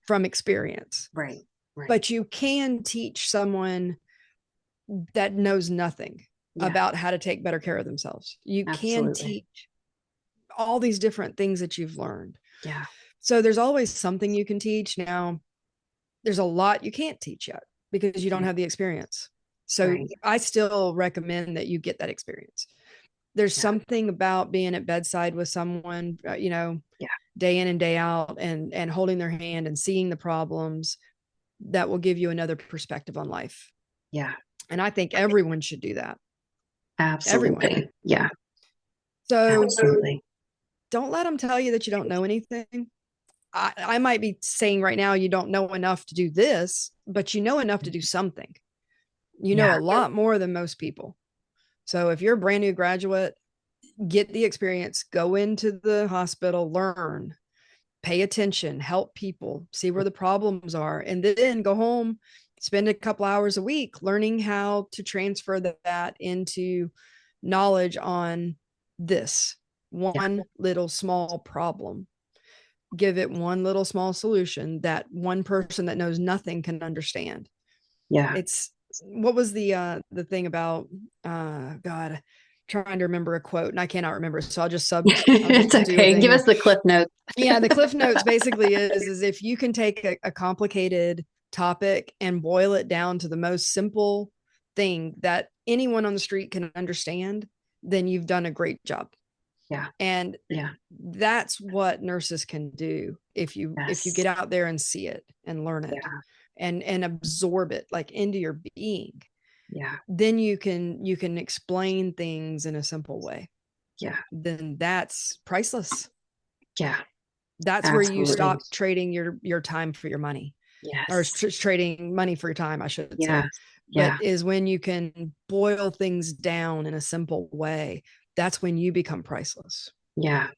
from experience, right, right. but you can teach someone that knows nothing Yeah, about how to take better care of themselves. You can absolutely. teach all these different things that you've learned. Yeah, So there's always something you can teach. Now, there's a lot you can't teach yet because you don't right, have the experience. So right. I still recommend that you get that experience. There's Yeah, something about being at bedside with someone, yeah, day in and day out, and holding their hand and seeing the problems that will give you another perspective on life. yeah, And I think everyone should do that. Everyone. absolutely. Yeah, So absolutely. don't let them tell you that you don't know anything. I might be saying right now you don't know enough to do this, but you know enough to do something. You know Yeah, a lot more than most people. So if you're a brand new graduate, get the experience, go into the hospital, learn, pay attention, help people, see where the problems are, and then go home, spend a couple hours a week learning how to transfer that into knowledge on this yeah, one little small problem. Give it one little small solution that one person that knows nothing can understand. yeah. It's what was the thing about God, trying to remember a quote and I cannot remember, so I'll It's just do a okay. thing Give where, us the cliff notes. yeah, the cliff notes basically is if you can take a complicated topic and boil it down to the most simple thing that anyone on the street can understand, then you've done a great job. Yeah, And yeah, that's what nurses can do if you yes, get out there and see it and learn it yeah, and absorb it like into your being. yeah, Then you can explain things in a simple way. yeah, Then that's priceless. yeah, That's where you absolutely. stop trading your time for your money, or Yes, trading money for your time, I should yeah, say. But yeah, is when you can boil things down in a simple way. That's when you become priceless. yeah. Yeah,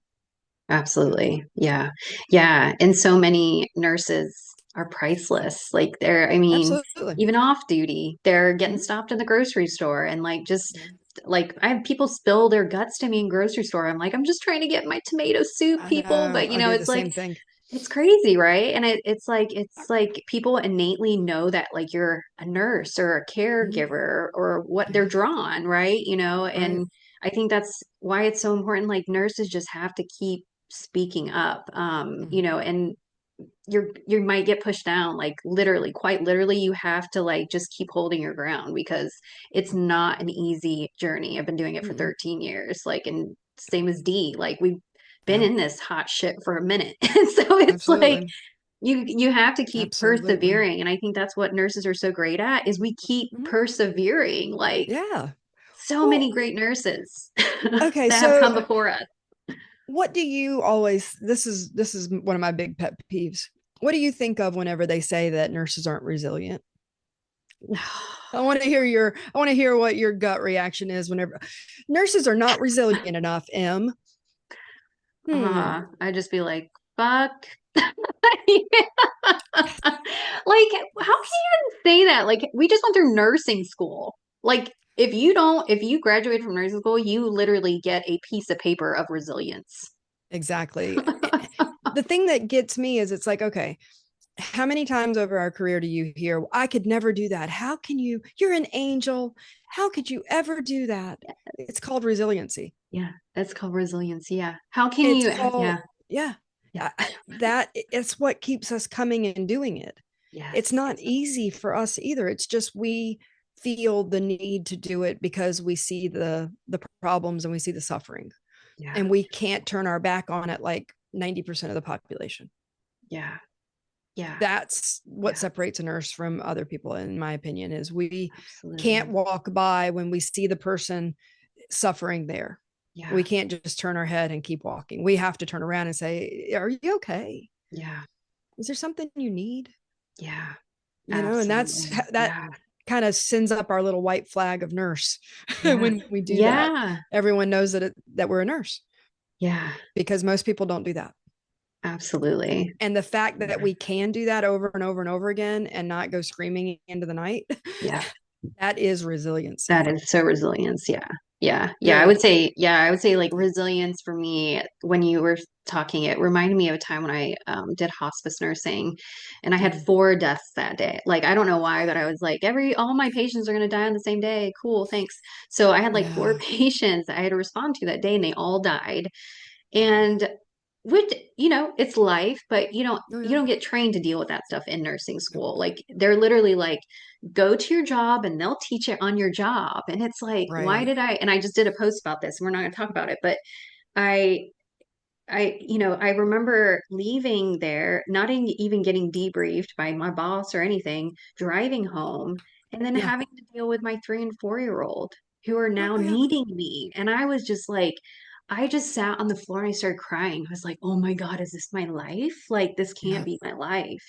Absolutely. Yeah. Yeah. And so many nurses are priceless. Like they're, I mean, absolutely. even off duty, they're getting Mhm. stopped in the grocery store and like just Yeah. like I have people spill their guts to me in grocery store. I'm like, I'm just trying to get my tomato soup, I people. know. But I do the it's like same thing. it's crazy, right? And it's like people innately know that like you're a nurse or a Mhm. caregiver or what they're Yeah. drawn, right? Right. And I think that's why it's so important. Like nurses just have to keep speaking up, Mhm. and you might get pushed down, like literally, quite literally, you have to like just keep holding your ground because it's not an easy journey. I've been doing it for Mm-mm. 13 years, like, and same as D, like we've been Yeah. in this hot shit for a minute. So it's like Absolutely. you have to keep Absolutely. persevering. And I think that's what nurses are so great at is we keep Mhm. persevering. Like Yeah. so many Well, great nurses okay. that have So, come before us. what do you always? This is one of my big pet peeves. What do you think of whenever they say that nurses aren't resilient? I want to hear what your gut reaction is whenever nurses are not resilient enough. Hmm. I just be like, fuck. Like, how can Yes. you say that? Like, we just went through nursing school. Like, if you graduate from nursing school, you literally get a piece of paper of resilience. Exactly. The thing that gets me is it's like, okay, how many times over our career do you hear, I could never do that? How can you? You're an angel. How could you ever do that? It's called resiliency. Yeah, that's called resilience. Yeah. How can It's you? called, Yeah. yeah, Yeah. that it's what keeps us coming and doing it. It's Yes. not easy for us either. It's just we feel the need to do it because we see the problems and we see the suffering, Yeah. and we can't turn our back on it like 90% of the population. Yeah. Yeah. That's what Yeah. separates a nurse from other people, in my opinion, is we can't Absolutely. walk by when we see the person suffering there. We Yeah. can't just turn our head and keep walking. We have to turn around and say, are you okay? Yeah. Is there something you need? Yeah. And that's Absolutely. that Yeah. kind of sends up our little white flag of nurse Yeah. when we do that. Yeah. Everyone knows that we're a nurse Yeah. because most people don't do that. Absolutely. And the fact that Yeah. we can do that over and over and over again and not go screaming into the night, Yeah. that is That resiliency. is so resilience. Yeah. Yeah. Yeah. Really is. I would say like resilience for me, when you were talking, it reminded me of a time when I did hospice nursing and I had Mhm. 4 deaths that day. Like, I don't know why, but I was like, all my patients are going to die on the same day. Cool. Thanks. So I had like four Yeah. patients that I had to respond to that day and they all died. And which, it's life, but Oh, you yeah. don't get trained to deal with that stuff in nursing school. Like, they're literally like, go to your job and they'll teach it on your job. And it's like, why Right. did and I just did a post about this and we're not going to talk about it, but I I remember leaving there, not even getting debriefed by my boss or anything, driving home, and then Yeah. having to deal with my 3 and 4-year-old who are now Oh, yeah. needing me. And I was just like, I just sat on the floor and I started crying. I was like, oh my God, is this my life? Like, this can't Yeah. be my life.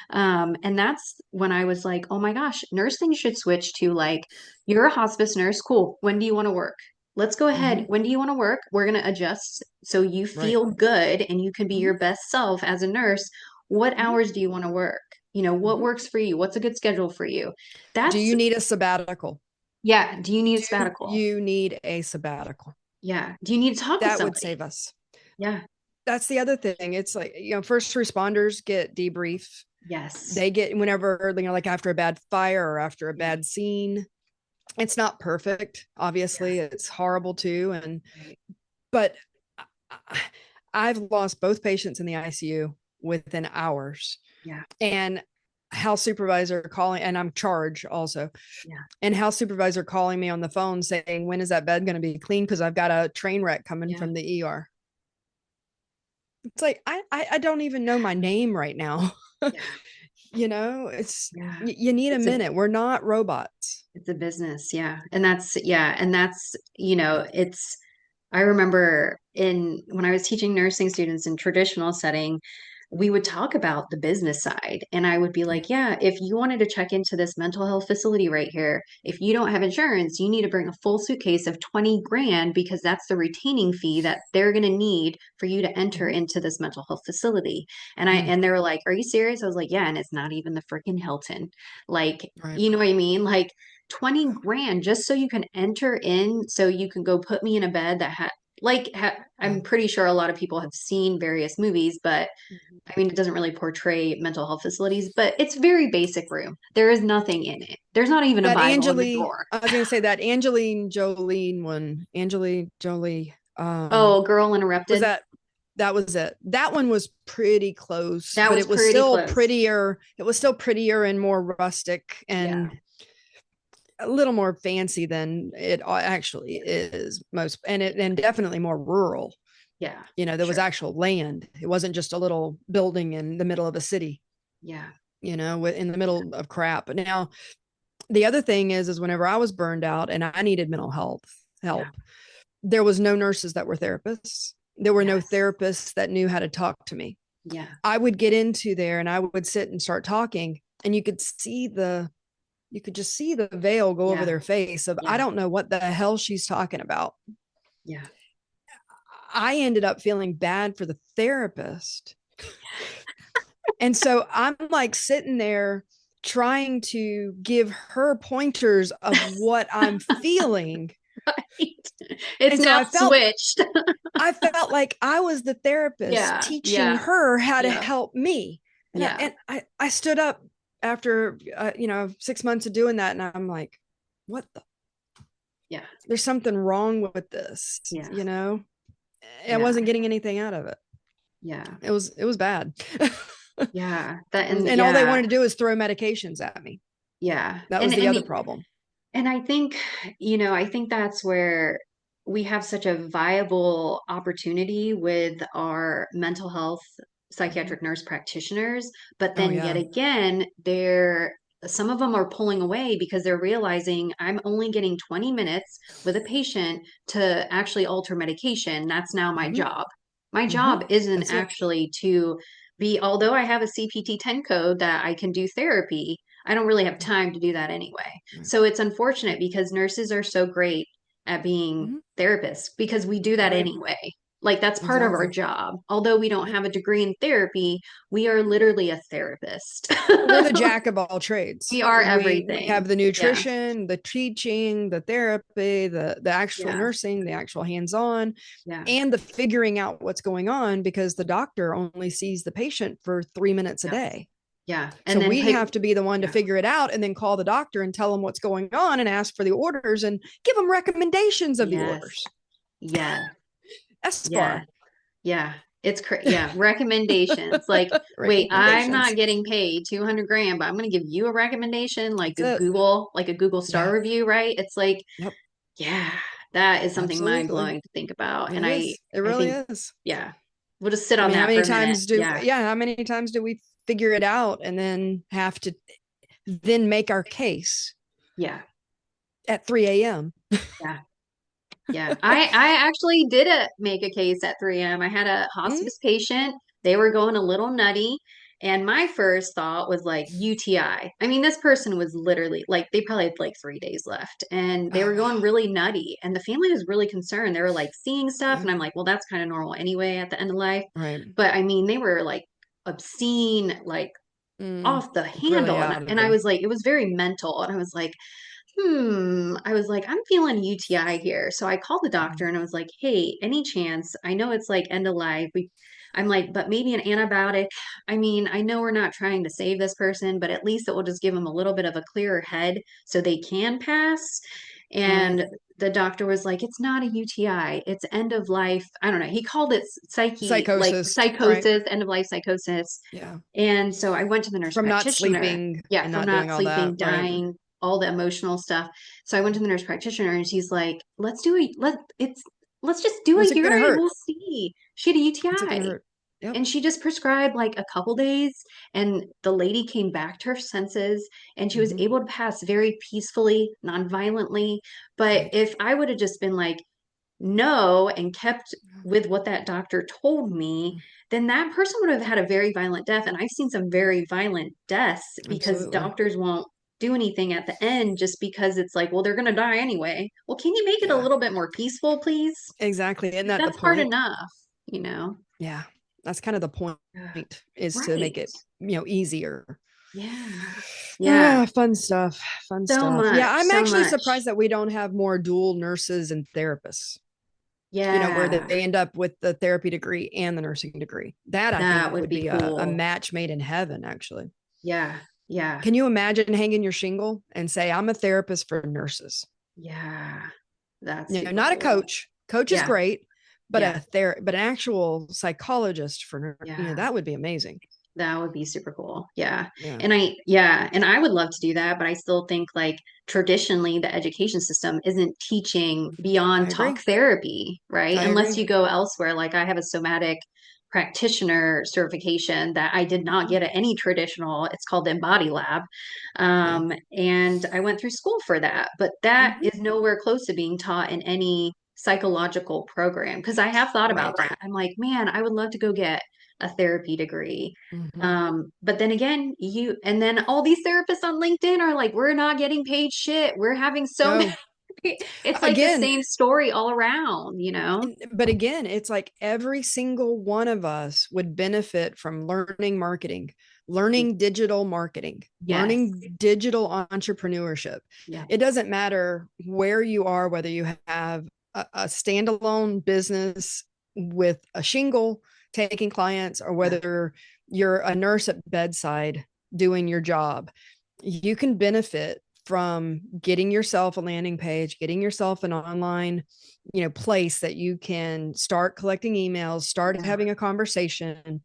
And that's when I was like, oh my gosh, nursing should switch to like, you're a hospice nurse. Cool. When do you want to work? Let's go ahead. Hmm. When do you want to work? We're going to adjust so you Right. feel good and you can be Hmm. your best self as a nurse. What Hmm. hours do you want to work? What Hmm. works for you? What's a good schedule for you? Do That's, you need a sabbatical? yeah. Do you need a Do sabbatical? you need a sabbatical? Yeah. Do you need to talk to That would somebody? save us. Yeah. That's the other thing. It's like, first responders get debrief. Yes. They get whenever, like after a bad fire or after a Yeah. bad scene. It's not perfect. Yeah. Obviously, it's horrible too. Right. But I've lost both patients in the ICU within hours. Yeah. And house supervisor calling, and I'm charged also, Yeah. and house supervisor calling me on the phone saying, when is that bed going to be clean? Because I've got a train wreck coming Yeah. from the ER. It's like, I don't even know my name right now. Yeah. It's, Yeah. you need a It's a minute. We're not robots. It's a business, yeah. It's I remember in when I was teaching nursing students in traditional setting, we would talk about the business side and I would be Yeah. like, yeah, if you wanted to check into this mental health facility right here, if you don't have insurance, you need to bring a full suitcase of 20 grand because that's the retaining fee that they're going to need for you to enter Mm-hmm. into this mental health facility. And I Mm, and they were like, "Are you serious?" I was like, "Yeah, and it's not even the freaking Hilton." Like, right. you know what I mean? Like 20 grand just so you can enter in, so you can go put me in a bed that Yeah. I'm pretty sure a lot of people have seen various movies, but Mhm. I mean, it doesn't really portray mental health facilities, but it's very basic room. There is nothing in it. There's not even a That Bible in the Angelie, drawer. I was gonna say that Angeline Jolene one, Angelie Jolie. Oh, Girl Was Interrupted. that that was it? That one was pretty close, That but was it was pretty still close. prettier. It was still prettier and more rustic Yeah. and a little more fancy than it actually Yeah. is most, and definitely more rural. Yeah. There was Sure. actual land. It wasn't just a little building in the middle of a city. Yeah. In the Yeah. middle of crap. But now the other thing is whenever I was burned out and I needed mental health Yeah. help, there was no nurses that were therapists. There were no Yes. therapists that knew how to talk to me. Yeah. I would get into there and I would sit and start talking, and you could just see the veil go over Yeah. their face of, I Yeah. don't know what the hell she's talking about. Yeah. I ended up feeling bad for the therapist. And so I'm like sitting there trying to give her pointers of what I'm feeling. It's And so now switched. I felt like I was the therapist Yeah. teaching Yeah. her how to Yeah. help me. And I, Yeah. and I stood up after 6 months of doing that, and I'm like, what the? Yeah. There's something wrong with this. Yeah. I Yeah. wasn't getting anything out of it. Yeah. It was bad. Yeah. That and And all they yeah. wanted to do is throw medications at me. Yeah. That And was the I other mean, problem. and I think that's where we have such a viable opportunity with our mental health Mhm. psychiatric nurse practitioners. But Oh then yet yeah. again, some of them are pulling away because they're realizing I'm only getting 20 minutes with a patient to actually alter medication. That's now my Hmm. job. My Hmm. job isn't That's it. actually to although I have a CPT 10 code that I can do therapy, I don't really have time to do that anyway. So it's unfortunate because nurses are so great at being Mm-hmm. therapists because we do that Right. anyway. Like that's part of our Exactly. job. Although we don't Yep. have a degree in therapy, we are literally a therapist. We're the jack of all trades. We are We have everything. the Yeah. nutrition, the teaching, the therapy, the actual Yeah. nursing, the actual hands-on, Yeah. and the figuring out what's going on because the doctor only sees the patient for 3 minutes a Yeah. day. Yeah. So And then we pick, have to be the one to yeah. figure it out and then call the doctor and tell them what's going on and ask for the orders and give them recommendations of the Yes. orders. Yeah. Yeah. SPAR. Yeah. Yeah. Recommendations. Like, wait, I'm Recommendations. not getting paid 200 grand, but I'm going to give you a recommendation, That's it. Like a Google star Yeah. review, right? It's like, Yep. yeah, that is something mind Absolutely. blowing to think about. It And is. It I really think, is. yeah, we'll just sit I on mean, that for a minute. Yeah. how many times do we figure it out and then have to then make our case Yeah. at 3 a.m.? Yeah. Yeah, I actually did make a case at 3 a.m. I had a Mm-hmm. hospice patient. They were going a little nutty, and my first thought was like UTI. I mean, this person was literally like they probably had like 3 days left, and they were Oh, going really nutty. And the family was really concerned. They were like seeing stuff, yeah. and I'm like, well, that's kind of normal anyway at the end of life. Right. But I mean, they were like obscene, like Mm, off the really handle, out of and I there. was like, it was very mental, and I was like I was like, I'm feeling UTI here. So I called the doctor Mm, and I was like, hey, any chance? I know it's like end of life. I'm like, but maybe an antibiotic. I mean, I know we're not trying to save this person, but at least it will just give them a little bit of a clearer head so they can pass. right. And the doctor was like, it's not a UTI. It's end of life. I don't know. He called it like Psychosis. Right. psychosis, end of life psychosis. Yeah. And so I went to the nurse From not practitioner. sleeping Yeah, and from not not doing all that. sleeping, Right. dying, all the emotional stuff. So I went to the nurse practitioner and she's like, let's just do a What's it going to urine. hurt? We'll see. She had a What's it going to UTI. hurt? Yep. And she just prescribed like a couple days, and the lady came back to her senses and she was Mm-hmm. able to pass very peacefully, non-violently. But Right. if I would have just been like, no, and kept with what that doctor told me, then that person would have had a very violent death. And I've seen some very violent deaths because Absolutely. doctors won't do anything at the end just because it's like, well, they're going to die anyway. Well, can you make it a Yeah. little bit more peaceful, please? Exactly. Isn't that the That's hard point? enough, you know? Yeah. That's kind of the point, Ugh. is to make Right. it, easier. Yeah. Yeah. Fun stuff. Fun So stuff. Yeah, much, I'm so actually much. surprised that we don't have more dual nurses and therapists, where they Yeah. end up with the therapy degree and the nursing degree. That I think That would would be be a cool. match made in heaven, actually. Yeah. Yeah. Can you imagine hanging your shingle and say, I'm a therapist for nurses? Yeah. That's super Not a cool. coach. Coach is Yeah. great, but Yeah. but an actual psychologist for, Yeah. that would be amazing. That would be super cool. Yeah. Yeah, And I would love to do that, but I still think like traditionally the education system isn't teaching I beyond talk agree. therapy, right? I Unless agree. you go elsewhere. Like I have a somatic practitioner certification that I did not Mhm. get at any traditional. It's called the Embody Lab. Yeah. And I went through school for that, but that Hmm. is nowhere close to being taught in any psychological program. Because I have thought about Right. that. I'm like, man, I would love to go get a therapy degree. Hmm. But then again, and then all these therapists on LinkedIn are like, we're not getting paid shit. We're having so many. No, It's like the again, same story all around, you know? but again, it's like every single one of us would benefit from learning marketing, learning digital marketing, Yes. learning digital entrepreneurship. Yeah. It doesn't matter where you are, whether you have a standalone business with a shingle taking clients, or Yeah. whether you're a nurse at bedside doing your job. You can benefit from getting yourself a landing page, getting yourself an online, place that you can start collecting emails, start Yeah. having a conversation,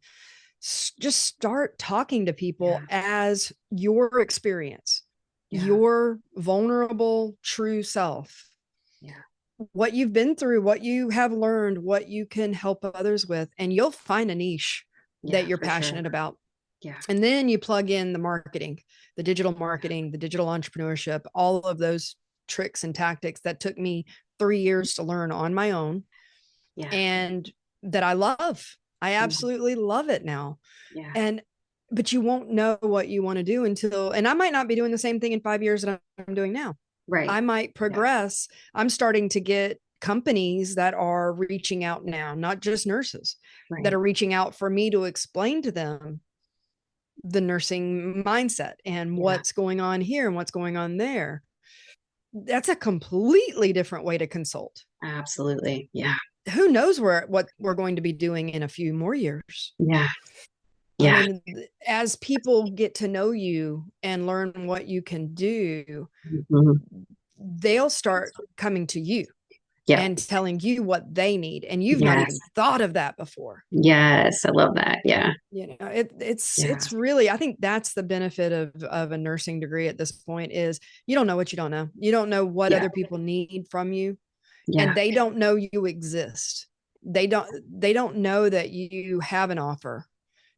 just start talking to people Yeah. as your experience, Yeah. your vulnerable, true self, Yeah. what you've been through, what you have learned, what you can help others with, and you'll find a niche that Yeah, you're for sure. passionate about. Yeah. And then you plug in the marketing, the digital entrepreneurship, all of those tricks and tactics that took me 3 years to learn on my own, Yeah. and that I love. I Yeah. absolutely love it now. Yeah. And but you won't know what you want to do until, and I might not be doing the same thing in 5 years that I'm doing now. Right. I might Yeah. progress. I'm starting to get companies that are reaching out now, not just nurses, that Right. are reaching out for me to explain to them the nursing mindset and Yeah. what's going on here and what's going on there. That's a completely different way to consult. Absolutely. Yeah. Who knows what we're going to be doing in a few more years? Yeah. I Yeah. mean, as people get to know you and learn what you can do, Mhm. they'll start coming to you Yeah. and telling you what they need. And you've not Yes. even thought of that before. Yes. I love that. Yeah. You know, Yeah. it's really, I think that's the benefit of a nursing degree at this point is you don't know what you don't know. You don't know what Yeah. other people need from you, and Yeah. they don't know you exist. They don't know that you have an offer.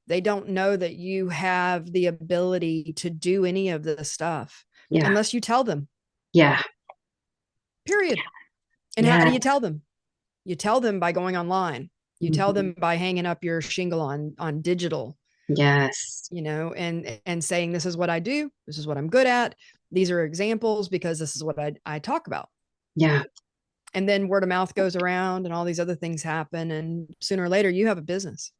They don't know that you have the ability to do any of this stuff Yeah. unless you tell them. Yeah. Period. And how Yeah. do you tell them? You tell them by going online. You tell Mhm. them by hanging up your shingle on digital, Yes. and saying, this is what I do, this is what I'm good at, these are examples because this is what I talk about. Yeah. And then word of mouth goes around and all these other things happen, and sooner or later you have a business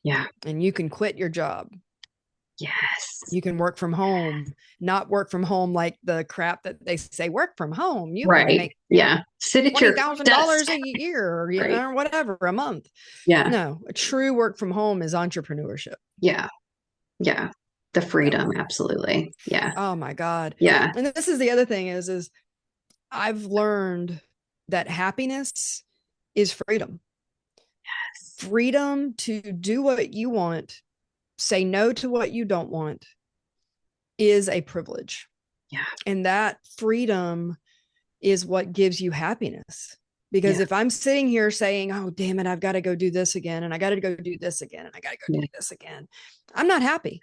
Yeah. and you can quit your job. Yes. You can work from home, not work from home like the crap that they say, work from home, you only Right. make Yeah. Sit at your desk. $20,000 a year, Right. or whatever, a month. Yeah. No, a true work from home is entrepreneurship. Yeah. Yeah. The Yeah. freedom. Absolutely. Yeah. Oh my God. Yeah. And this is the other thing is I've learned that happiness is freedom. Freedom to do what you want, say no to what you don't want is a privilege. Yeah. And that freedom is what gives you happiness. Because Yeah. if I'm sitting here saying, oh, damn it, I've got to go do this again, and I got to go do this again, and I got to go Yeah. do this again, I'm not happy.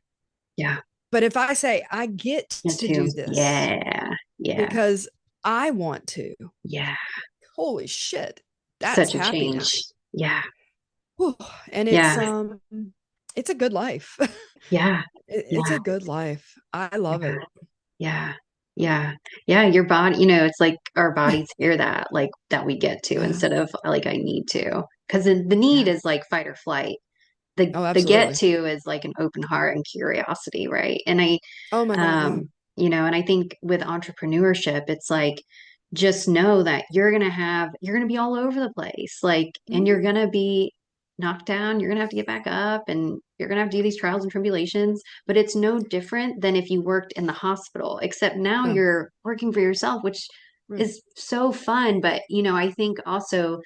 Yeah. But if I say, I get Me to too. do this Yeah. Yeah. because I want to, Yeah. holy shit, that's Such a happiness. change. Yeah. Whew. And Yeah. it's a good life. Yeah. It's Yeah. a good life. I love Yeah. it. Yeah. Yeah. Yeah. Your body, it's like our bodies hear that, like that we get to Yeah. instead of like I need to. Because the need Yeah. is like fight or flight. The Oh, the get absolutely. to is like an open heart and curiosity, right? And Oh my God, yeah. and I think with entrepreneurship, it's like just know that you're gonna be all over the place, like, and you're Mm-hmm. gonna be knocked down, you're gonna have to get back up, and you're gonna have to do these trials and tribulations, but it's no different than if you worked in the hospital, except now Yeah. you're working for yourself, which Right. is so fun. But I think also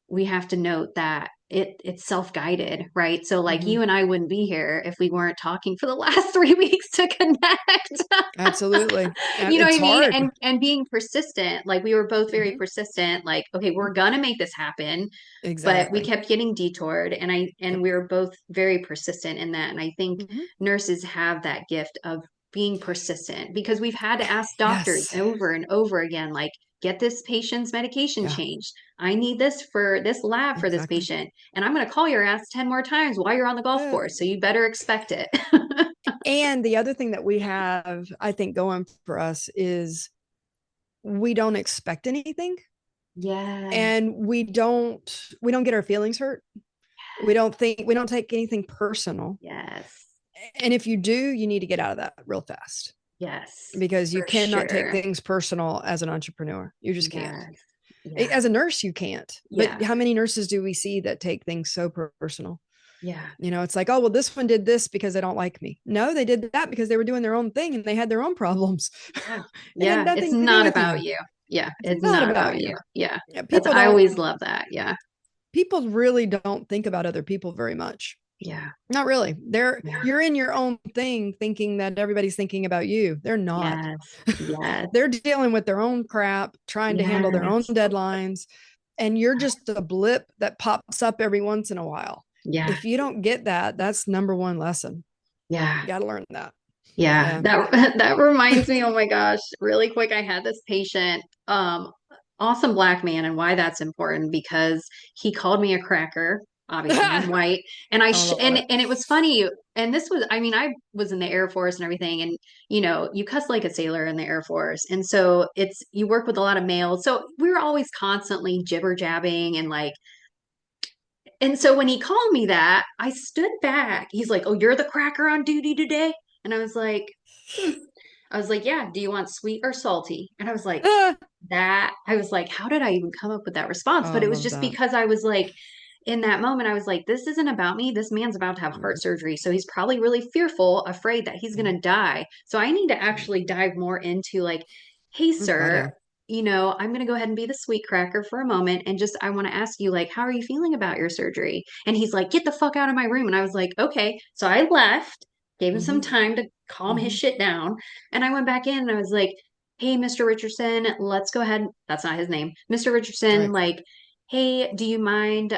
we have to note that it's self-guided, right? So like Mm-hmm. you and I wouldn't be here if we weren't talking for the last 3 weeks to connect. Absolutely. You know what It's I mean? hard. And being persistent, like we were both very Mm-hmm. persistent, like, okay, we're gonna make this happen, but we Exactly. kept getting detoured, and Yep. we were both very persistent in that. And I think Mm-hmm. nurses have that gift of being persistent because we've had to ask doctors Yes. over and over again, like, get this patient's medication Yeah. changed. I need this for this lab for this Exactly. patient. And I'm going to call your ass 10 more times while you're on the golf Uh, course. So you better expect it. and the other thing that we have, I think, going for us is we don't expect anything, Yeah. and we don't get our feelings hurt. We don't take anything personal. Yes. And if you do, you need to get out of that real fast, Yes. because you For cannot take sure. things personal as an entrepreneur. You just can't. Yes. Yeah. As a nurse, you can't. Yeah. But how many nurses do we see that take things so personal? Yeah. It's like, oh, well, this one did this because they don't like me. No, they did that because they were doing their own thing and they had their own problems. Yeah. It had Yeah. It's nothing to do not with about you. you. Yeah. It's It's not not about about you. you. Yeah. Yeah, That's, I always love that. Yeah. people really don't think about other people very much. Yeah. Not really. Yeah. You're in your own thing thinking that everybody's thinking about you. They're not. Yes. Yes. They're dealing with their own crap, trying to handle their own Yes. deadlines, and you're just a blip that pops up every once in a while. Yeah. If you don't get that, that's number one lesson. Yeah. You got to learn that. Yeah. Yeah. That that reminds me, oh my gosh, really quick. I had this patient, awesome black man, and why that's important because he called me a cracker. obviously I'm white. And I love it. and it was funny. And this was, I mean, I was in the Air Force and everything. And, you know, you cuss like a sailor in the Air Force. And so it's, you work with a lot of males. So we were always constantly jibber jabbing and like, and so when he called me that, I stood back. He's like, "Oh, you're the cracker on duty today?" And I was like, hmm. I was like, "Yeah, do you want sweet or salty?" And I was like, Ah, that I was like, how did I even come up with that response? oh, But I it was love just that. because I was like, in that moment, I was like, this isn't about me. This man's about to have heart Mm, surgery. So he's probably really fearful, afraid that he's going mm, to die. So I need to mm. actually dive more into like, hey, We're sir, budding. you know, I'm going to go ahead and be the sweet cracker for a moment. And just, I want to ask you, like, how are you feeling about your surgery? And he's like, get the fuck out of my room. And I was like, okay. So I left, gave him some Hmm. time to calm his Hmm. shit down. And I went back in and I was like, hey, Mr. Richardson, let's go ahead. That's not his name. Mr. Richardson, Right. like, hey, do you mind?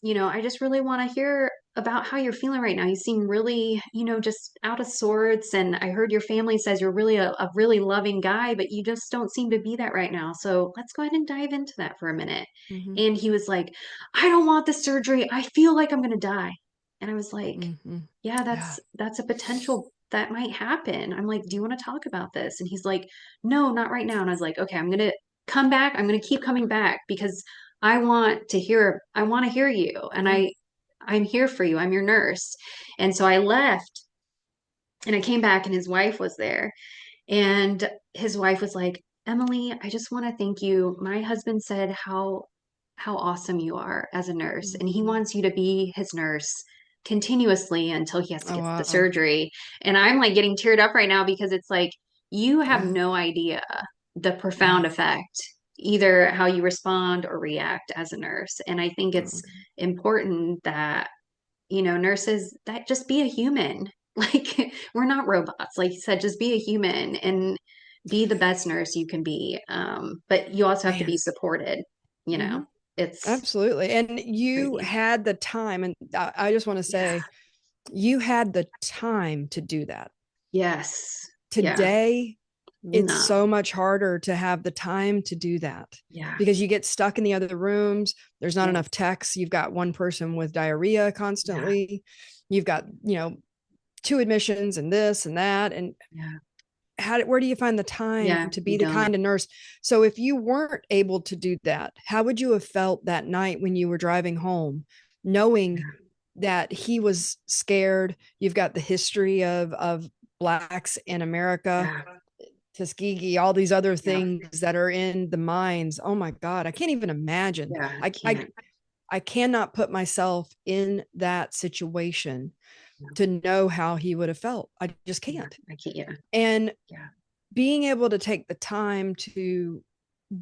You know, I just really want to hear about how you're feeling right now. You seem really, you know, just out of sorts. And I heard your family says you're really a really loving guy, but you just don't seem to be that right now. So let's go ahead and dive into that for a minute. Hmm. And he was like, I don't want the surgery. I feel like I'm going to die. And I was like, Hmm. yeah, Yeah. that's a potential that might happen. I'm like, do you want to talk about this? And he's like, no, not right now. And I was like, okay, I'm gonna come back. I'm gonna keep coming back because I want to hear you. And Yeah. I'm here for you. I'm your nurse. And so I left and I came back and his wife was there. And his wife was like, Emily, I just want to thank you. My husband said how awesome you are as a nurse, and he Hmm. wants you to be his nurse continuously until he has to Oh, get the wow. surgery. And I'm like getting teared up right now because it's like you have Yeah. no idea the Yeah. profound effect, either how you respond or react as a nurse. And I think it's Oh, important that nurses that just be a human. Like we're not robots. Like you said, just be a human and be the best nurse you can be. But you also have to be man. supported, you Hmm. know. It's Absolutely. And you crazy. had the time, and I just want to Yeah. say, you had the time to do that. Yes. Yeah. Today, it's No. so much harder to have the time to do that Yeah. because you get stuck in the other rooms. There's not Yeah. enough techs. You've got one person with diarrhea Yeah. constantly. You've got, two admissions and this and that. And Yeah. where do you find the time Yeah. to You be the don't. kind of nurse? So if you weren't able to do that, how would you have felt that night when you were driving home, knowing Yeah. that he was scared? You've got the history of blacks in America, Yeah. Tuskegee, all these other Yeah. things that are in the minds. Oh my God, I can't even imagine. Yeah. I I I can't. I cannot put myself in that situation Yeah. to know how he would have felt. I just Yeah. can't. I can't. Yeah. And Yeah. being able to take the time to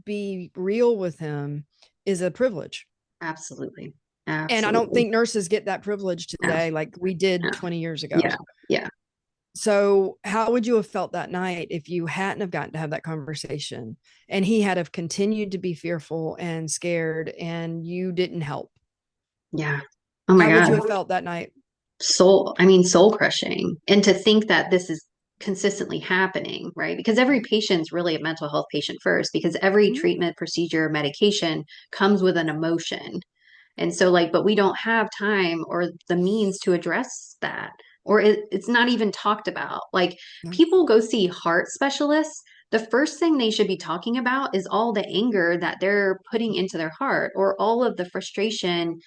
be real with him is a privilege. Absolutely. And I don't Absolutely. think nurses get that privilege No. today like we did No. 20 years ago. Yeah. Yeah. So how would you have felt that night if you hadn't have gotten to have that conversation and he had have continued to be fearful and scared and you didn't help? Yeah. Oh my How would God. you have felt that night? I mean, soul crushing. And to think that this is consistently happening, right? Because every patient's really a mental health patient first, because every Mm-hmm. treatment, procedure, medication comes with an emotion. And so, like, but we don't have time or the means to address that, or it's not even talked about. Like, No. people go see heart specialists. The first thing they should be talking about is all the anger that they're putting into their heart, or all of the frustration,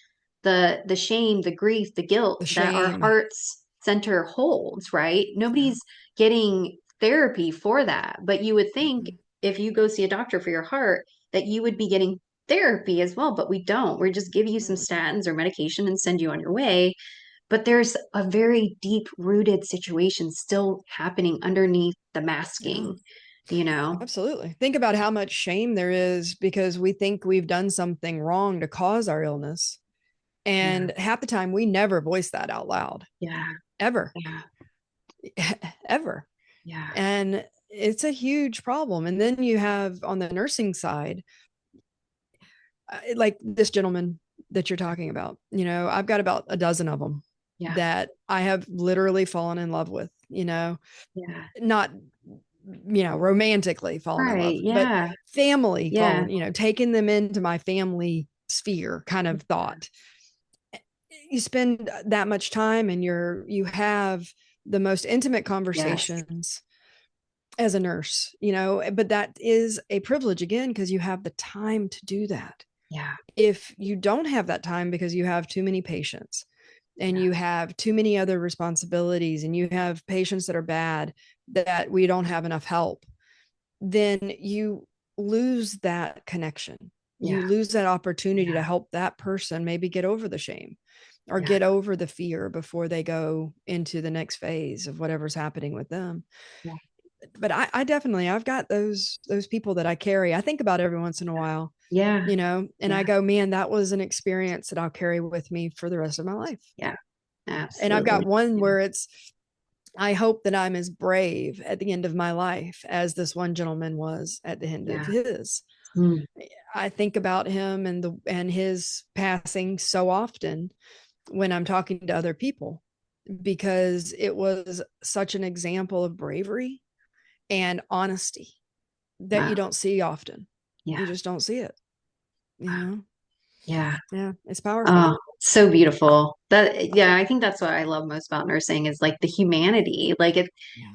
the shame, the grief, the guilt The that our shame. hearts center holds, right? Yeah. Nobody's getting therapy for that. But you would think Mm-mm. if you go see a doctor for your heart, that you would be getting therapy as well, but we don't. We just give you some Mm-mm. statins or medication and send you on your way. But there's a very deep rooted situation still happening underneath the Yeah. masking, you know? Absolutely. Think about how much shame there is because we think we've done something wrong to cause our illness. Yeah, And half the time we never voice that out loud, yeah, ever, yeah, ever. yeah, And it's a huge problem. And then you have on the nursing side, like this gentleman that you're talking about, I've got about a dozen of them yeah, that I have literally fallen in love with, yeah. not romantically fallen in Right. love, but Yeah. family Yeah. fallen, taking them into my family sphere kind of thought. you spend that much time and you have the most intimate Yes. conversations as a nurse, but that is a privilege again, because you have the time to do that. Yeah. If you don't have that time because you have too many patients and Yeah. you have too many other responsibilities and you have patients that are bad, that we don't have enough help, then you lose that connection. Yeah. You lose that opportunity Yeah. to help that person maybe get over the shame or Yeah. get over the fear before they go into the next phase of whatever's happening with them. Yeah. But I definitely, I've got those people that I carry. I think about every once in a while, Yeah. and I Yeah. go, man, that was an experience that I'll carry with me for the rest of my life. Yeah. And I've got Absolutely. one Yeah. where I hope that I'm as brave at the end of my life as this one gentleman was at the end of Yeah. his. Mm. I think about him and his passing so often when I'm talking to other people, because it was such an example of bravery and honesty that you Wow. don't see often. Yeah. You just don't see it, you Wow. know? Yeah. Yeah, it's powerful. Oh, so beautiful. Yeah, I think that's what I love most about nursing is like the humanity. Like Yeah.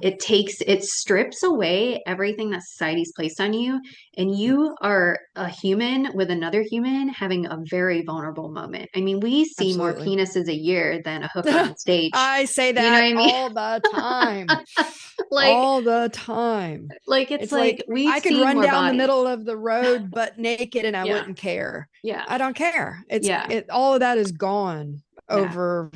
it strips away everything that society's placed on you, and Yep. you are a human with another human having a very vulnerable moment. I mean, we see more Absolutely. penises a year than a hooker on stage. I say You know that what I mean? all the time. Like, All the time. it's It's like like we've I could seen run more down the bodies. middle of the road butt naked and I Yeah, wouldn't care. yeah, I don't care. yeah, All of that is gone yeah, over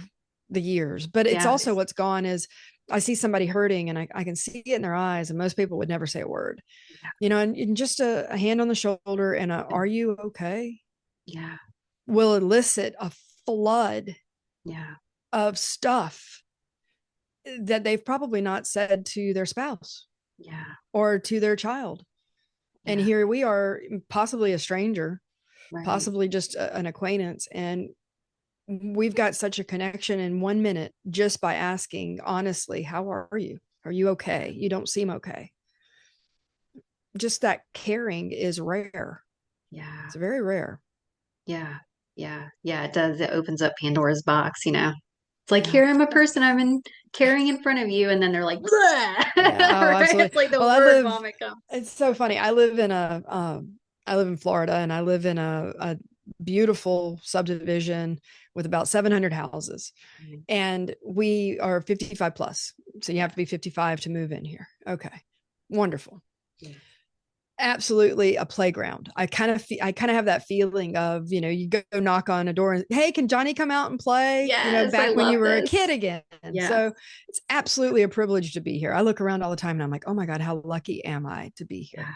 the years. But it's yeah, also what's gone is I see somebody hurting and I can see it in their eyes, and most people would never say a word. And just a hand on the shoulder and are you okay? yeah, Will elicit a flood yeah, of stuff that they've probably not said to their spouse yeah, or to their child. And yeah, here we are, possibly a stranger, right. possibly just an acquaintance. And we've got such a connection in 1 minute just by asking honestly, how are you? Are you okay? You don't seem okay. Just that caring is rare. Yeah. It's very rare. Yeah. Yeah. Yeah. It does. It opens up Pandora's box, you know. It's like, Yeah. here I'm a person I've been carrying in front of you, and then they're like, Yeah. Oh, right? absolutely. It's like the Well, word vomit comes. it's so funny. I live in Florida, and I live in a beautiful subdivision with about 700 houses. Mhm. And we are 55 plus. So you Yeah. have to be 55 to move in here. Okay. Wonderful. Yeah. Absolutely a playground. I kind of have that feeling of, you go knock on a door and, hey, can Johnny come out and play? Yes, I Back when love you were a this. kid again. Yeah. So it's absolutely a privilege to be here. I look around all the time and I'm like, oh my God, how lucky am I to be here? Yeah.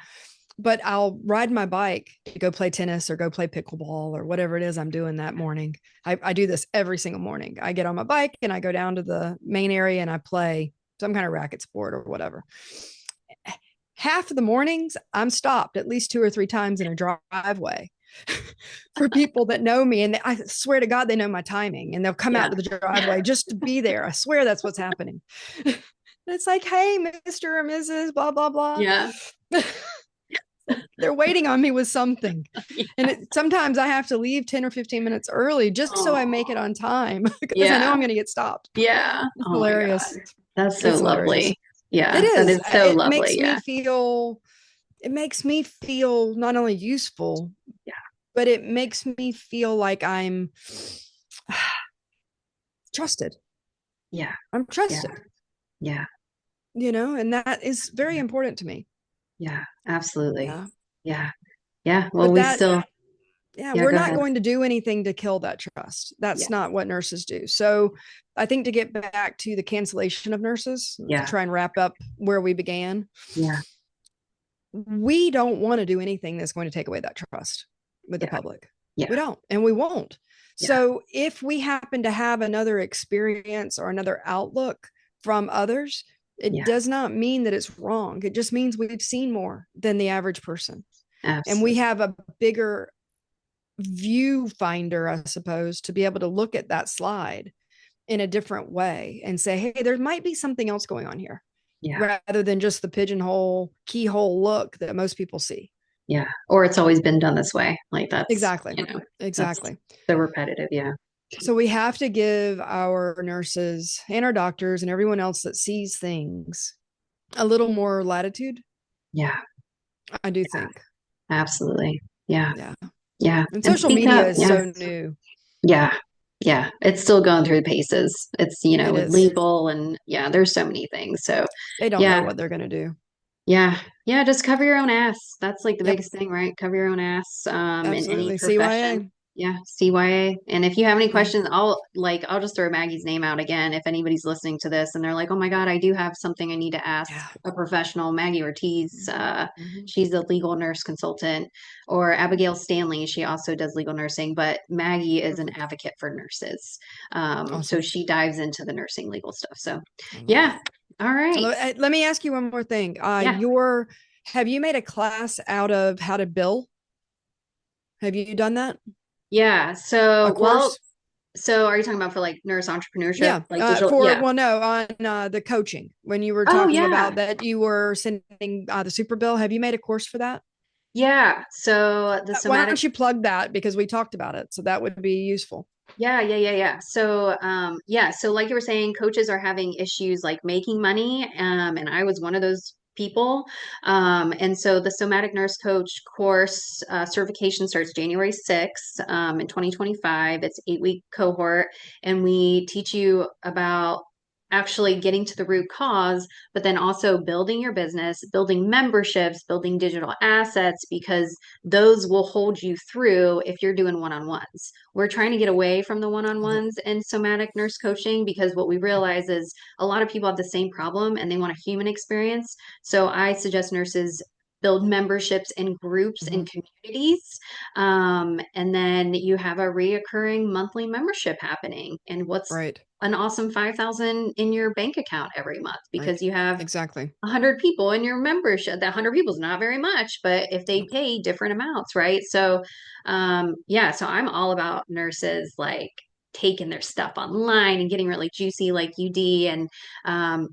But I'll ride my bike to go play tennis or go play pickleball or whatever it is I'm doing that morning. I do this every single morning. I get on my bike and I go down to the main area and I play some kind of racket sport or whatever. Half of the mornings, I'm stopped at least 2 or 3 times in a driveway for people that know me. And I swear to God, they know my timing and they'll come out Yeah. to the driveway just to be there. I swear that's what's happening. It's like, hey, Mr. or Mrs. blah, blah, blah. Yeah. They're waiting on me with something. And sometimes I have to leave 10 or 15 minutes early just so I make Oh, it on time because I know yeah. I'm going to get stopped. Yeah. It's Oh my hilarious. God. That's so It's hilarious. lovely. It Yeah. That is. is so lovely. Yeah. It makes me feel not only useful, Yeah. but it makes me feel like I'm trusted. Yeah. I'm Yeah. trusted, Yeah. and that is very important to me. Yeah. Absolutely. Yeah. Yeah. Yeah. Well, But we still, yeah, yeah, we're go not ahead. going to do anything to kill that trust. Yeah. That's not what nurses do. So I think to get back to the cancellation of nurses, to Yeah. try and wrap up where we began, Yeah. we don't want to do anything that's going to take away that trust with the Yeah. public. Yeah. We don't, and we won't. Yeah. So if we happen to have another experience or another outlook from others, it Yeah. does not mean that it's wrong. It just means we've seen more than the average person. And we Absolutely. have a bigger viewfinder, I suppose, to be able to look at that slide in a different way and say, hey, there might be something else going on here, Yeah. rather than just the pigeonhole keyhole look that most people see. Yeah. Or it's always been done this way. Like Exactly. that's Exactly. so repetitive. Yeah. So we have to give our nurses and our doctors and everyone else that sees things a little more latitude. Yeah, I do think. absolutely. Yeah, Yeah. yeah. And And social speak media up. is Yeah, so new. yeah, yeah. It's still going through the paces. It's, It with is. legal and yeah, there's so many things. So, They don't know yeah, what they're going to do. yeah, yeah. Just cover your own ass. That's like the Yep. biggest thing, right? Cover your own ass, in any Absolutely. profession. CYA. Yeah, CYA. And if you have any Yeah. questions, I'll just throw Maggie's name out again. If anybody's listening to this and they're like, oh my God, I do have something I need to ask Yeah. a professional, Maggie Ortiz, Mm-hmm. she's a legal nurse consultant, or Abigail Stanley, she also does legal nursing, but Maggie is an Perfect. advocate for nurses. So Awesome. she dives into the nursing legal stuff. So I love yeah. it. All right. Let me ask you one more thing. Yeah. Have you made a class out of how to bill? Have you done that? Yeah. A course? So are you talking about for like nurse entrepreneurship, Yeah. like digital? For, Yeah. well, no, on the coaching, when you were Oh, talking yeah. about that you were sending the super bill. Have you made a course for that? Yeah. So the Why somatic, don't you plug that, because we talked about it. So that would be useful. yeah, yeah, yeah, yeah. So, yeah. So like you were saying, coaches are having issues like making money. And I was one of those people. And so the somatic nurse coach course, certification starts January 6th, in 2025. It's 8-week cohort. And we teach you about actually getting to the root cause, but then also building your business, building memberships, building digital assets, because those will hold you through if you're doing one-on-ones. We're trying to get away from the Love it. one-on-ones in somatic nurse coaching, because what we realize is a lot of people have the same problem and they want a human experience. So I suggest nurses build memberships in groups Mm-hmm. and communities. And then you have a reoccurring monthly membership happening. And what's Right. an awesome 5,000 in your bank account every month, Right. because you have Exactly. 100 people in your membership. That 100 people is not very much, but if they Nope. pay different amounts, right? So, yeah, so I'm all about nurses like taking their stuff online and getting really juicy like UD. And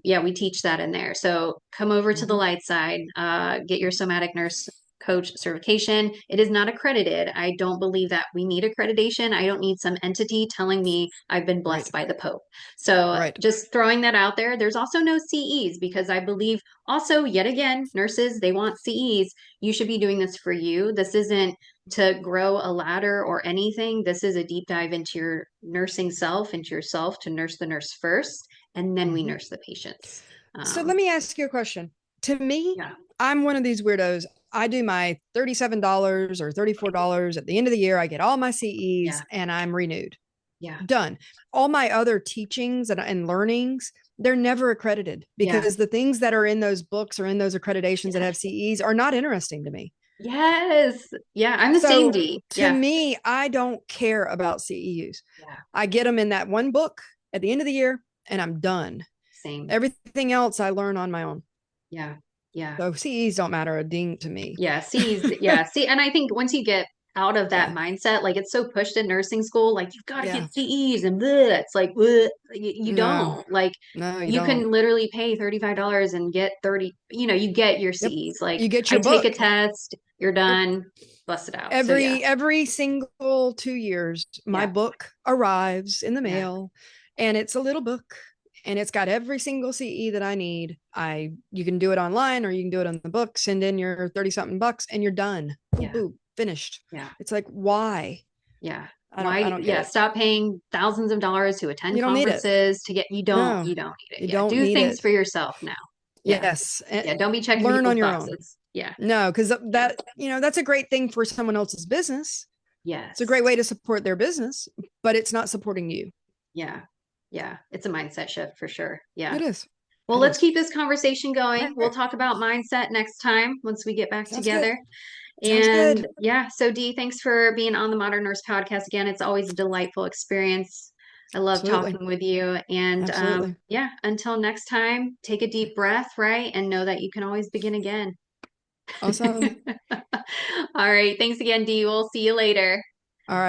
yeah, we teach that in there. So come over to the Mm-hmm. light side, get your somatic nurse coach certification. It is not accredited. I don't believe that we need accreditation. I don't need some entity telling me I've been Right. blessed by the Pope. So Right. just throwing that out there. There's also no CEs, because I believe also, yet again, nurses, they want CEs. You should be doing this for you. This isn't to grow a ladder or anything. This is a deep dive into your nursing self, into yourself, to nurse the nurse first, and then we Mm-hmm. nurse the patients. So let me ask you a question. To me, Yeah, I'm one of these weirdos. I do my $37 or $34 at the end of the year. I get all my CEs yeah, and I'm renewed. yeah, Done. All my other teachings and learnings, they're never accredited, yeah, because the things that are in those books or in those accreditations that yeah. have CEs are not interesting to me. Yes. Yeah, I'm the same So D. to Yeah, me, I don't care about CEUs. yeah, I get them in that one book at the end of the year and I'm done. same. Everything else I learn on my own. Yeah, yeah. So CEs don't matter a ding to me. Yeah, C's, yeah, see, and I think once you get out of that Yeah. mindset, like it's so pushed in nursing school, like you've got to get Yeah. CEs and bleh, it's like bleh, you No, don't. Like no, you you don't. can literally pay $35 and get 30, you get your Yep. C's. Like You get I your take a book. test, you're Yep. done, bust it out. So yeah, Every single 2 years, my yeah, book arrives in the yeah, mail, and it's a little book, and it's got every single CE that I need. You can do it online or you can do it on the book, send in your 30 something bucks and you're done. Boom, yeah, boom, finished. yeah. It's like, why? Yeah. I Why? don't get Yeah. it. Stop paying thousands of dollars to attend You don't need it. conferences to get, No, you don't need it. you Yeah. don't Do need things it. for yourself now. Yeah. Yes. Yeah. Don't be checking Learn people's on your own. boxes. Yeah. No, because Yeah. that's a great thing for someone else's business. It's a Yes. great way to support their business, but it's not supporting you. Yeah. Yeah. It's a mindset shift for sure. Yeah. It is. Well, It let's is. keep this conversation All going. We'll right. talk about mindset next time once we get back Sounds good. together. Sounds good. And yeah, so Dee, thanks for being on the Modern Nurse podcast again. It's always a delightful experience. I love Absolutely. talking with you. And Absolutely. yeah, until next time, take a deep breath, right? And know that you can always begin again. Awesome. All right. Thanks again, Dee. We'll see you later.